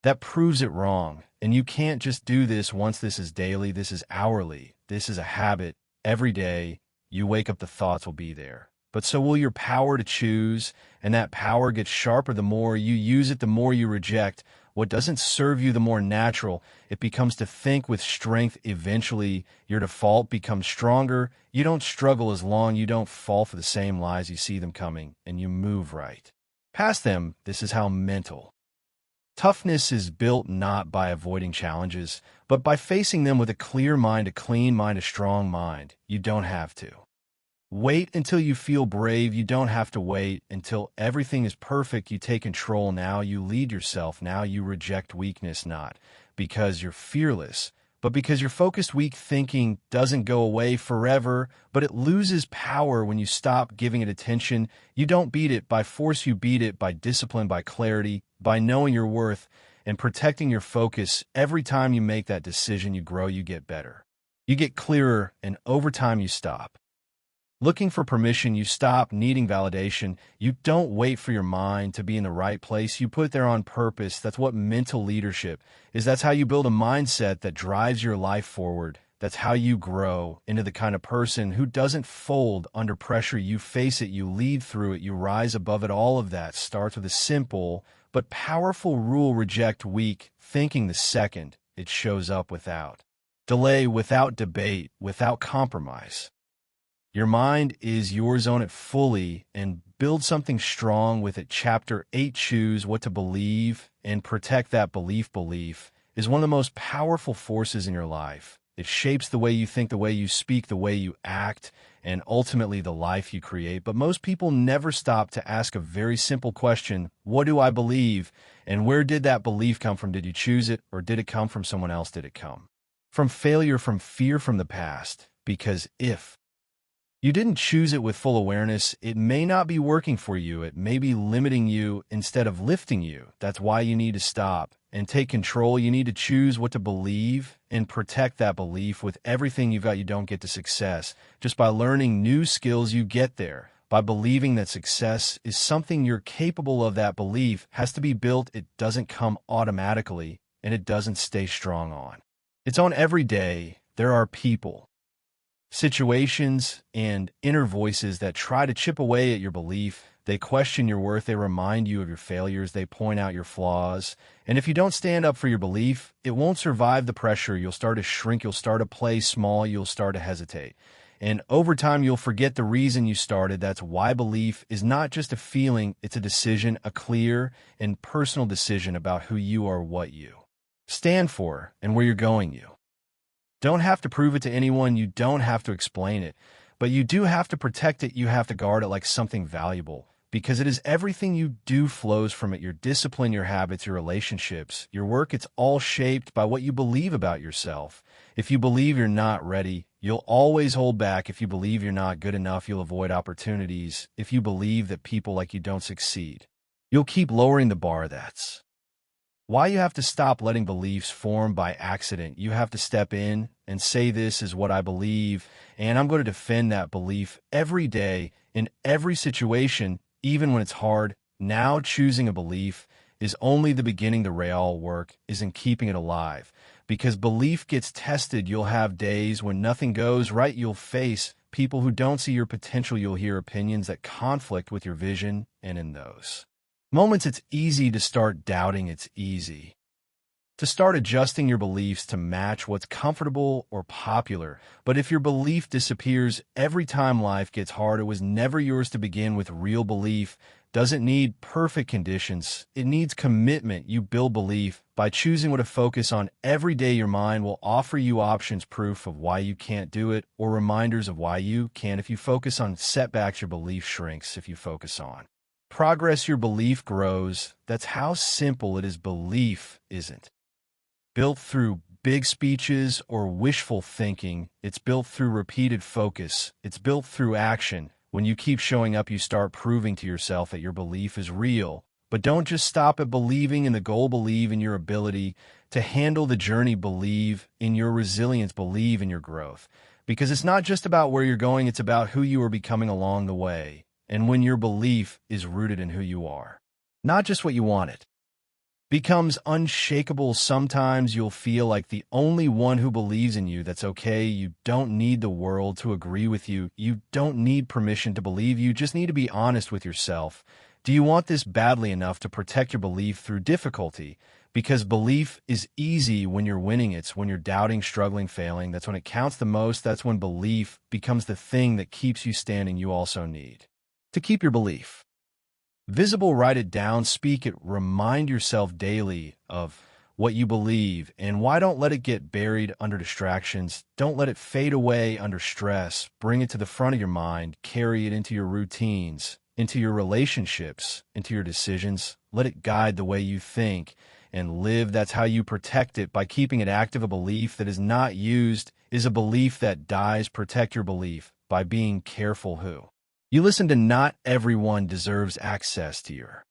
that proves it wrong. And you can't just do this once. This is daily. This is hourly. This is a habit. Every day you wake up, the thoughts will be there. But so will your power to choose, and that power gets sharper. The more you use it, the more you reject what doesn't serve you, the more natural it becomes to think with strength. Eventually, your default becomes stronger. You don't struggle as long. You don't fall for the same lies. You see them coming, and you move right past them. This is how mental toughness is built, not by avoiding challenges, but by facing them with a clear mind, a clean mind, a strong mind. You don't have to wait until you feel brave. You don't have to wait until everything is perfect. You take control now. You lead yourself now. You reject weakness, not because you're fearless, but because you're focused. Weak thinking doesn't go away forever, but it loses power when you stop giving it attention. You don't beat it by force. You beat it by discipline, by clarity, by knowing your worth and protecting your focus. Every time you make that decision, you grow, you get better. You get clearer, and over time you stop looking for permission. You stop needing validation. You don't wait for your mind to be in the right place. You put it there on purpose. That's what mental leadership is. That's how you build a mindset that drives your life forward. That's how you grow into the kind of person who doesn't fold under pressure. You face it, you lead through it, you rise above it. All of that starts with a simple but powerful rule: reject weak thinking the second it shows up, without delay, without debate, without compromise. Your mind is yours. Own it fully and build something strong with it. Chapter 8: Choose what to believe and protect that belief. Belief is one of the most powerful forces in your life. It shapes the way you think, the way you speak, the way you act, and ultimately the life you create. But most people never stop to ask a very simple question: what do I believe? And where did that belief come from? Did you choose it, or did it come from someone else? Did it come from failure, from fear, from the past? Because if you didn't choose it with full awareness, it may not be working for you. It may be limiting you instead of lifting you. That's why you need to stop and take control. You need to choose what to believe and protect that belief with everything you've got. You don't get to success just by learning new skills. You get there by believing that success is something you're capable of. That belief has to be built. It doesn't come automatically, and it doesn't stay strong on its own every day. There are people, situations, and inner voices that try to chip away at your belief. They question your worth. They remind you of your failures. They point out your flaws. And if you don't stand up for your belief, it won't survive the pressure. You'll start to shrink. You'll start to play small. You'll start to hesitate. And over time, you'll forget the reason you started. That's why belief is not just a feeling. It's a decision, a clear and personal decision about who you are, what you stand for, and where you're going. You don't have to prove it to anyone. You don't have to explain it, but you do have to protect it. You have to guard it like something valuable, because it is everything you do flows from it. Your discipline, your habits, your relationships, your work, it's all shaped by what you believe about yourself. If you believe you're not ready, you'll always hold back. If you believe you're not good enough, you'll avoid opportunities. If you believe that people like you don't succeed, you'll keep lowering the bar. That's why you have to stop letting beliefs form by accident. You have to step in and say, this is what I believe, and I'm going to defend that belief every day in every situation, even when it's hard. Now, choosing a belief is only the beginning. The real work is in keeping it alive, because belief gets tested. You'll have days when nothing goes right. You'll face people who don't see your potential. You'll hear opinions that conflict with your vision, and in those moments, it's easy to start doubting. It's easy to start adjusting your beliefs to match what's comfortable or popular. But if your belief disappears every time life gets hard, it was never yours to begin with. Real belief doesn't need perfect conditions. It needs commitment. You build belief by choosing what to focus on every day. Your mind will offer you options, proof of why you can't do it, or reminders of why you can. If you focus on setbacks, your belief shrinks. If you focus on progress, your belief grows. That's how simple it is. Belief isn't built through big speeches or wishful thinking. It's built through repeated focus. It's built through action. When you keep showing up, you start proving to yourself that your belief is real. But don't just stop at believing in the goal. Believe in your ability to handle the journey. Believe in your resilience. Believe in your growth. Because it's not just about where you're going, it's about who you are becoming along the way. And when your belief is rooted in who you are, not just what you wanted, becomes unshakable. Sometimes you'll feel like the only one who believes in you. That's okay. You don't need the world to agree with you. You don't need permission to believe. You just need to be honest with yourself. Do you want this badly enough to protect your belief through difficulty? Because belief is easy when you're winning. It's when you're doubting, struggling, failing. That's when it counts the most. That's when belief becomes the thing that keeps you standing. You also need to keep your belief visible. Write it down, speak it, remind yourself daily of what you believe and why. Don't let it get buried under distractions. Don't let it fade away under stress. Bring it to the front of your mind. Carry it into your routines, into your relationships, into your decisions. Let it guide the way you think and live. That's how you protect it, by keeping it active. A belief that is not used is a belief that dies. Protect your belief by being careful who you listen to. Not everyone deserves access to your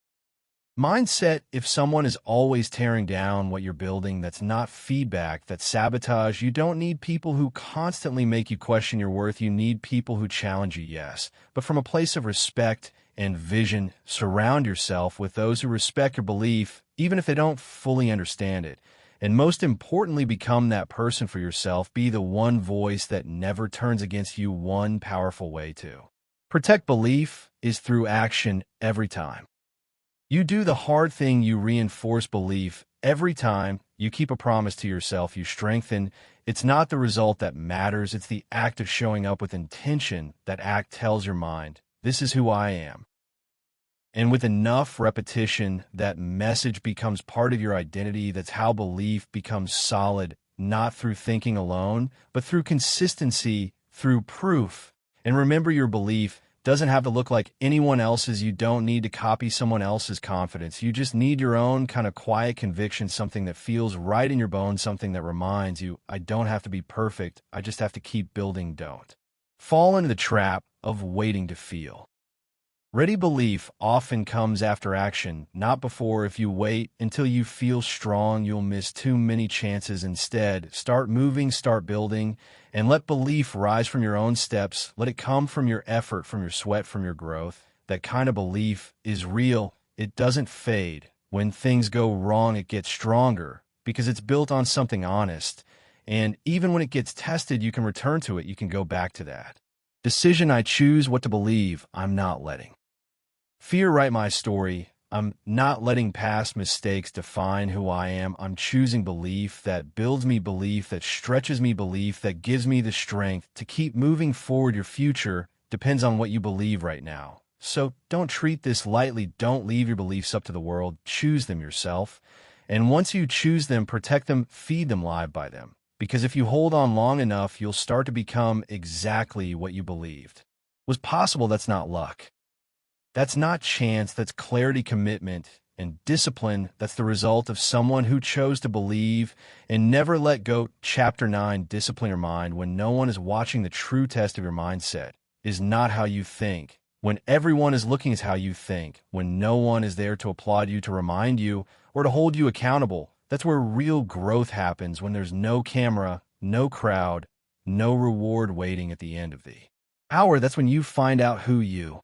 Mindset, if someone is always tearing down what you're building, that's not feedback, that's sabotage. You don't need people who constantly make you question your worth. You need people who challenge you, yes, but from a place of respect and vision. Surround yourself with those who respect your belief, even if they don't fully understand it. And most importantly, become that person for yourself. Be the one voice that never turns against you. One powerful way to protect belief is through action every time. You do the hard thing, you reinforce belief every time. You keep a promise to yourself, you strengthen. It's not the result that matters, it's the act of showing up with intention. That act tells your mind, this is who I am. And with enough repetition, that message becomes part of your identity. That's how belief becomes solid, not through thinking alone, but through consistency, through proof. And remember, your belief doesn't have to look like anyone else's. You don't need to copy someone else's confidence. You just need your own kind of quiet conviction, something that feels right in your bones, something that reminds you, I don't have to be perfect. I just have to keep building. Don't fall into the trap of waiting to feel ready. Belief often comes after action, not before. If you wait until you feel strong, you'll miss too many chances. Instead, start moving, start building, and let belief rise from your own steps. Let it come from your effort, from your sweat, from your growth. That kind of belief is real. It doesn't fade. When things go wrong, it gets stronger because it's built on something honest. And even when it gets tested, you can return to it. You can go back to that decision. I choose what to believe. I'm not letting fear write my story. I'm not letting past mistakes define who I am. I'm choosing belief that builds me, belief that stretches me, belief that gives me the strength to keep moving forward. Your future depends on what you believe right now. So don't treat this lightly. Don't leave your beliefs up to the world. Choose them yourself. And once you choose them, protect them, feed them, live by them. Because if you hold on long enough, you'll start to become exactly what you believed was possible. That's not luck. That's not chance, that's clarity, commitment, and discipline. That's the result of someone who chose to believe and never let go. Chapter 9, discipline your mind. When no one is watching, the true test of your mindset is not how you think. When everyone is looking is how you think. When no one is there to applaud you, to remind you, or to hold you accountable, that's where real growth happens. When there's no camera, no crowd, no reward waiting at the end of the hour, that's when you find out who you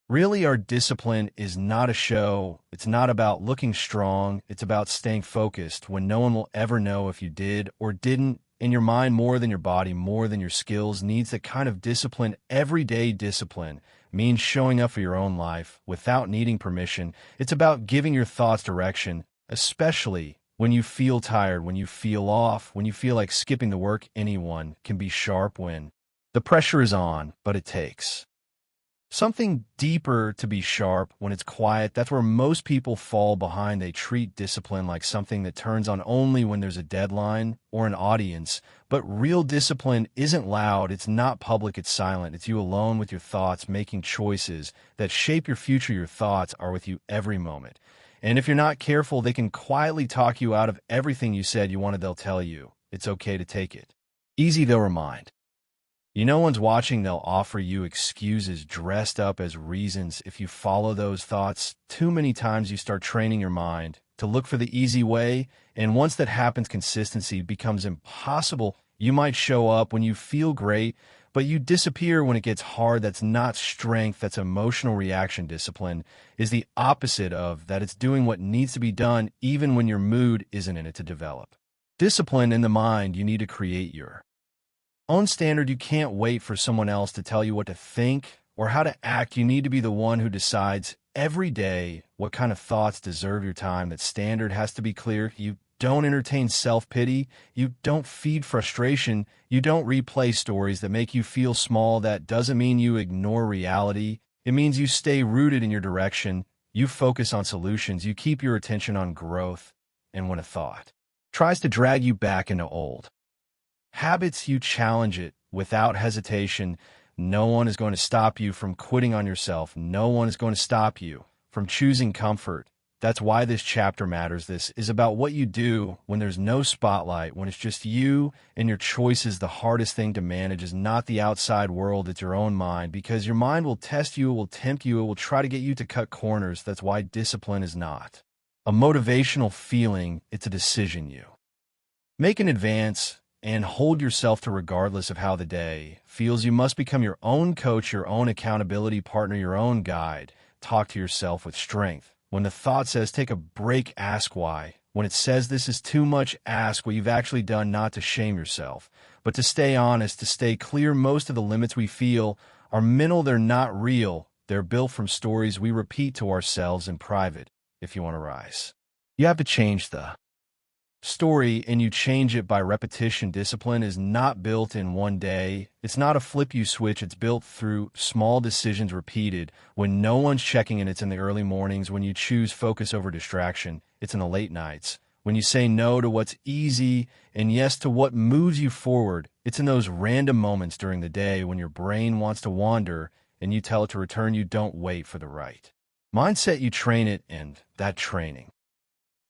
really are. Discipline is not a show. It's not about looking strong. It's about staying focused when no one will ever know if you did or didn't. In your mind, more than your body, more than your skills, needs that kind of discipline. Everyday discipline means showing up for your own life without needing permission. It's about giving your thoughts direction, especially when you feel tired, when you feel off, when you feel like skipping the work. Anyone can be sharp when the pressure is on, but it takes something deeper to be sharp. When it's quiet, that's where most people fall behind. They treat discipline like something that turns on only when there's a deadline or an audience. But real discipline isn't loud, it's not public, it's silent. It's you alone with your thoughts, making choices that shape your future. Your thoughts are with you every moment. And if you're not careful, they can quietly talk you out of everything you said you wanted. They'll tell you it's okay to take it easy. They'll remind you no one's watching. They'll offer you excuses dressed up as reasons. If you follow those thoughts too many times, you start training your mind to look for the easy way. And once that happens, consistency becomes impossible. You might show up when you feel great, but you disappear when it gets hard. That's not strength, that's emotional reaction. Discipline is the opposite of that. It's doing what needs to be done, even when your mood isn't in it. To develop discipline in the mind, you need to create your own standard. You can't wait for someone else to tell you what to think or how to act. You need to be the one who decides every day what kind of thoughts deserve your time. That standard has to be clear. You don't entertain self-pity. You don't feed frustration. You don't replay stories that make you feel small. That doesn't mean you ignore reality. It means you stay rooted in your direction. You focus on solutions. You keep your attention on growth. And when a thought tries to drag you back into old habits, you challenge it without hesitation. No one is going to stop you from quitting on yourself. No one is going to stop you from choosing comfort. That's why this chapter matters. This is about what you do when there's no spotlight, when it's just you and your choices. The hardest thing to manage is not the outside world, it's your own mind, because your mind will test you, it will tempt you, it will try to get you to cut corners. That's why discipline is not a motivational feeling, it's a decision you make in advance and hold yourself to regardless of how the day feels. You must become your own coach, your own accountability partner, your own guide. Talk to yourself with strength. When the thought says, take a break, ask why. When it says this is too much, ask what you've actually done, not to shame yourself, but to stay honest, to stay clear. Most of the limits we feel are mental, they're not real. They're built from stories we repeat to ourselves in private. If you want to rise, you have to change the story, and you change it by repetition. Discipline is not built in one day. It's not a flip you switch. It's built through small decisions repeated when no one's checking in. It's in the early mornings when you choose focus over distraction. It's in the late nights when you say no to what's easy and yes to what moves you forward. It's in those random moments during the day when your brain wants to wander and you tell it to return. You don't wait for the right mindset, you train it, and that training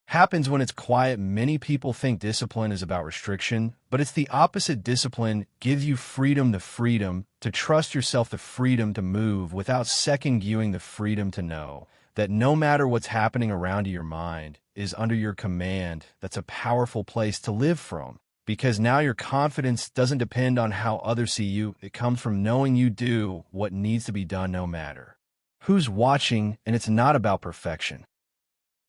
happens when it's quiet. Many people think discipline is about restriction, but it's the opposite. Discipline gives you freedom, the freedom to trust yourself, the freedom to move without second-guessing, the freedom to know that no matter what's happening around you, your mind is under your command. That's a powerful place to live from, because now your confidence doesn't depend on how others see you. It comes from knowing you do what needs to be done no matter who's watching, and it's not about perfection.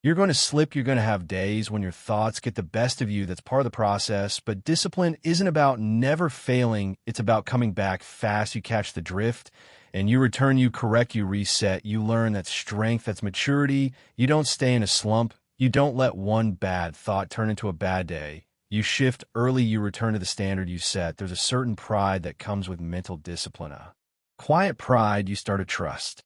You're going to slip. You're going to have days when your thoughts get the best of you. That's part of the process. But discipline isn't about never failing. It's about coming back fast. You catch the drift and you return, you correct, you reset. You learn that's strength, that's maturity. You don't stay in a slump. You don't let one bad thought turn into a bad day. You shift early. You return to the standard you set. There's a certain pride that comes with mental discipline. A quiet pride. You start to trust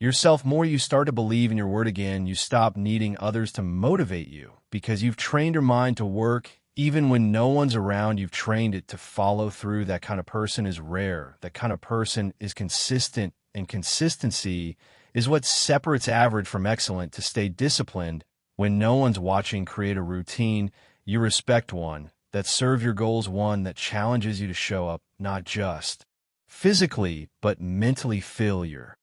yourself more. You start to believe in your word again. You stop needing others to motivate you because you've trained your mind to work even when no one's around. You've trained it to follow through. That kind of person is rare. That kind of person is consistent, and consistency is what separates average from excellent. To stay disciplined when no one's watching, create a routine you respect, one that serves your goals, one that challenges you to show up, not just physically, but mentally. Fill your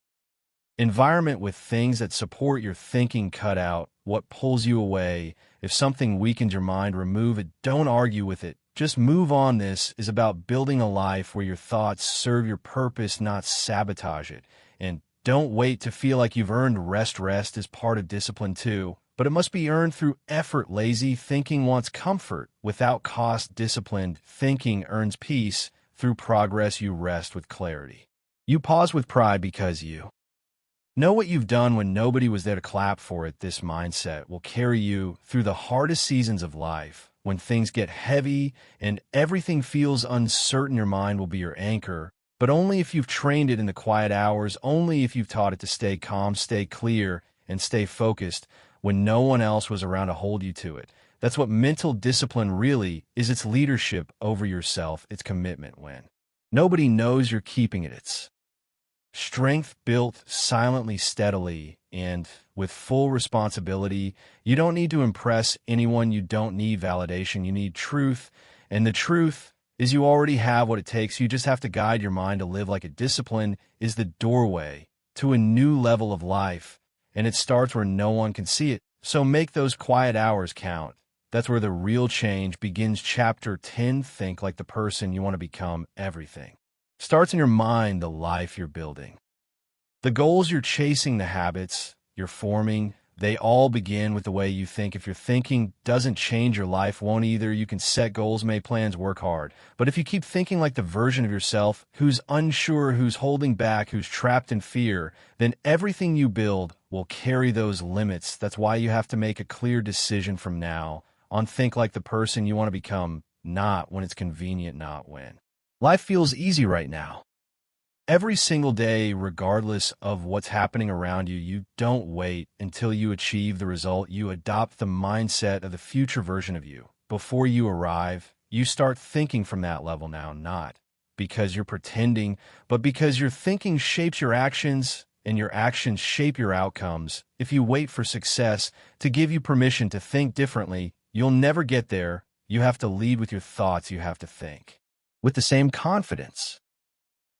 environment with things that support your thinking. Cut out what pulls you away. If something weakens your mind, remove it. Don't argue with it. Just move on. This is about building a life where your thoughts serve your purpose, not sabotage it. And don't wait to feel like you've earned rest. Rest is part of discipline too, but it must be earned through effort. Lazy thinking wants comfort without cost. Disciplined thinking earns peace through progress. You rest with clarity. You pause with pride because you know what you've done when nobody was there to clap for it. This mindset will carry you through the hardest seasons of life. When things get heavy and everything feels uncertain, your mind will be your anchor, but only if you've trained it in the quiet hours, only if you've taught it to stay calm, stay clear, and stay focused when no one else was around to hold you to it. That's what mental discipline really is. It's leadership over yourself. It's commitment when nobody knows you're keeping it. It's strength built silently, steadily, and with full responsibility. You don't need to impress anyone. You don't need validation. You need truth. And the truth is you already have what it takes. You just have to guide your mind to live like a discipline is the doorway to a new level of life. And it starts where no one can see it. So make those quiet hours count. That's where the real change begins. Chapter 10, think like the person you want to become. Everything starts in your mind, the life you're building, the goals you're chasing, the habits you're forming. They all begin with the way you think. If your thinking doesn't change, your life won't either. You can set goals, make plans, work hard. But if you keep thinking like the version of yourself who's unsure, who's holding back, who's trapped in fear, then everything you build will carry those limits. That's why you have to make a clear decision from now on. Think like the person you want to become, not when it's convenient, not when life feels easy right now. Every single day, regardless of what's happening around you, you don't wait until you achieve the result. You adopt the mindset of the future version of you. Before you arrive, you start thinking from that level now, not because you're pretending, but because your thinking shapes your actions, and your actions shape your outcomes. If you wait for success to give you permission to think differently, you'll never get there. You have to lead with your thoughts. You have to think with the same confidence,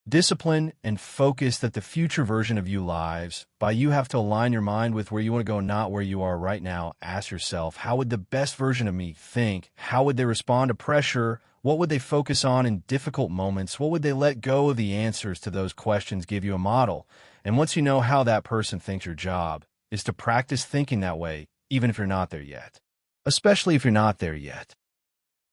discipline, and focus that the future version of you lies. By you have to align your mind with where you want to go, not where you are right now. Ask yourself, how would the best version of me think? How would they respond to pressure? What would they focus on in difficult moments? What would they let go of? The answers to those questions give you a model. And once you know how that person thinks, your job is to practice thinking that way, even if you're not there yet. Especially if you're not there yet.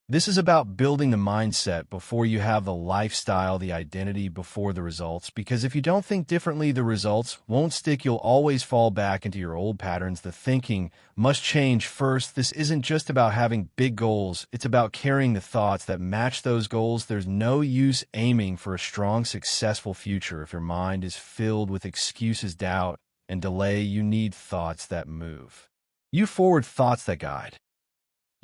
This is about building the mindset before you have the lifestyle, the identity before the results. Because if you don't think differently, the results won't stick. You'll always fall back into your old patterns. The thinking must change first. This isn't just about having big goals. It's about carrying the thoughts that match those goals. There's no use aiming for a strong, successful future if your mind is filled with excuses, doubt, and delay. You need thoughts that move you forward, thoughts that guide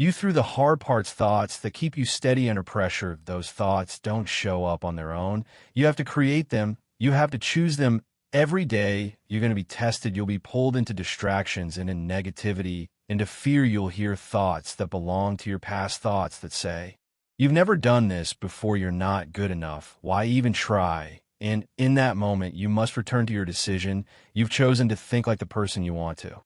you through the hard parts, thoughts that keep you steady under pressure. Those thoughts don't show up on their own. You have to create them. You have to choose them every day. You're going to be tested. You'll be pulled into distractions and in negativity, into fear. You'll hear thoughts that belong to your past, thoughts that say, "You've never done this before. You're not good enough. Why even try?" And in that moment, you must return to your decision. You've chosen to think like the person you want to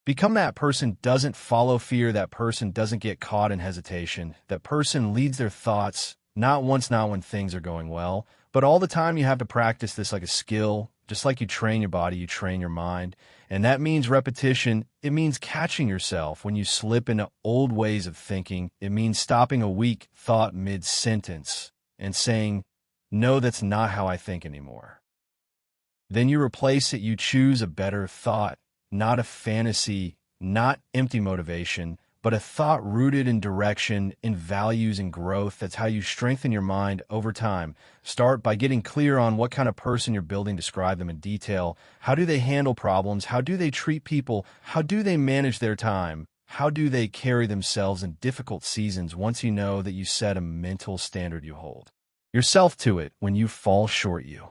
become. That person doesn't follow fear. That person doesn't get caught in hesitation. That person leads their thoughts, not once, not when things are going well, but all the time. You have to practice this like a skill. Just like you train your body, you train your mind. And that means repetition. It means catching yourself when you slip into old ways of thinking. It means stopping a weak thought mid-sentence and saying, "No, that's not how I think anymore." Then you replace it. You choose a better thought. Not a fantasy, not empty motivation, but a thought rooted in direction, in values, and growth. That's how you strengthen your mind over time. Start by getting clear on what kind of person you're building. Describe them in detail. How do they handle problems? How do they treat people? How do they manage their time? How do they carry themselves in difficult seasons? Once you know that, you set a mental standard. You hold yourself to it. When you fall short, you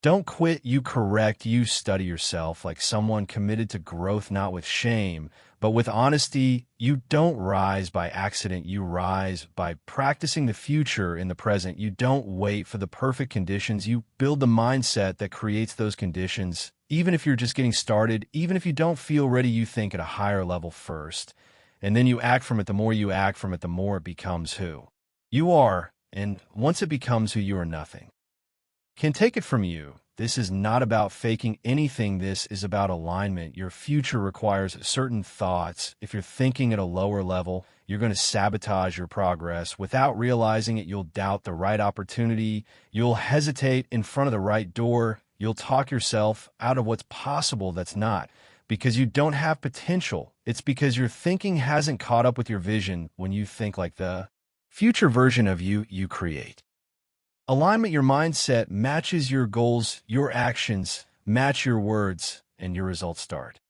don't quit, you correct. You study yourself like someone committed to growth, not with shame, but with honesty. You don't rise by accident. You rise by practicing the future in the present. You don't wait for the perfect conditions. You build the mindset that creates those conditions. Even if you're just getting started, even if you don't feel ready, you think at a higher level first, and then you act from it. The more you act from it, the more it becomes who you are. And once it becomes who you are, nothing can take it from you. This is not about faking anything. This is about alignment. Your future requires certain thoughts. If you're thinking at a lower level, you're going to sabotage your progress. Without realizing it, you'll doubt the right opportunity. You'll hesitate in front of the right door. You'll talk yourself out of what's possible that's not. Because you don't have potential. It's because your thinking hasn't caught up with your vision. When you think like the future version of you, you create alignment. Your mindset matches your goals, your actions match your words, and your results start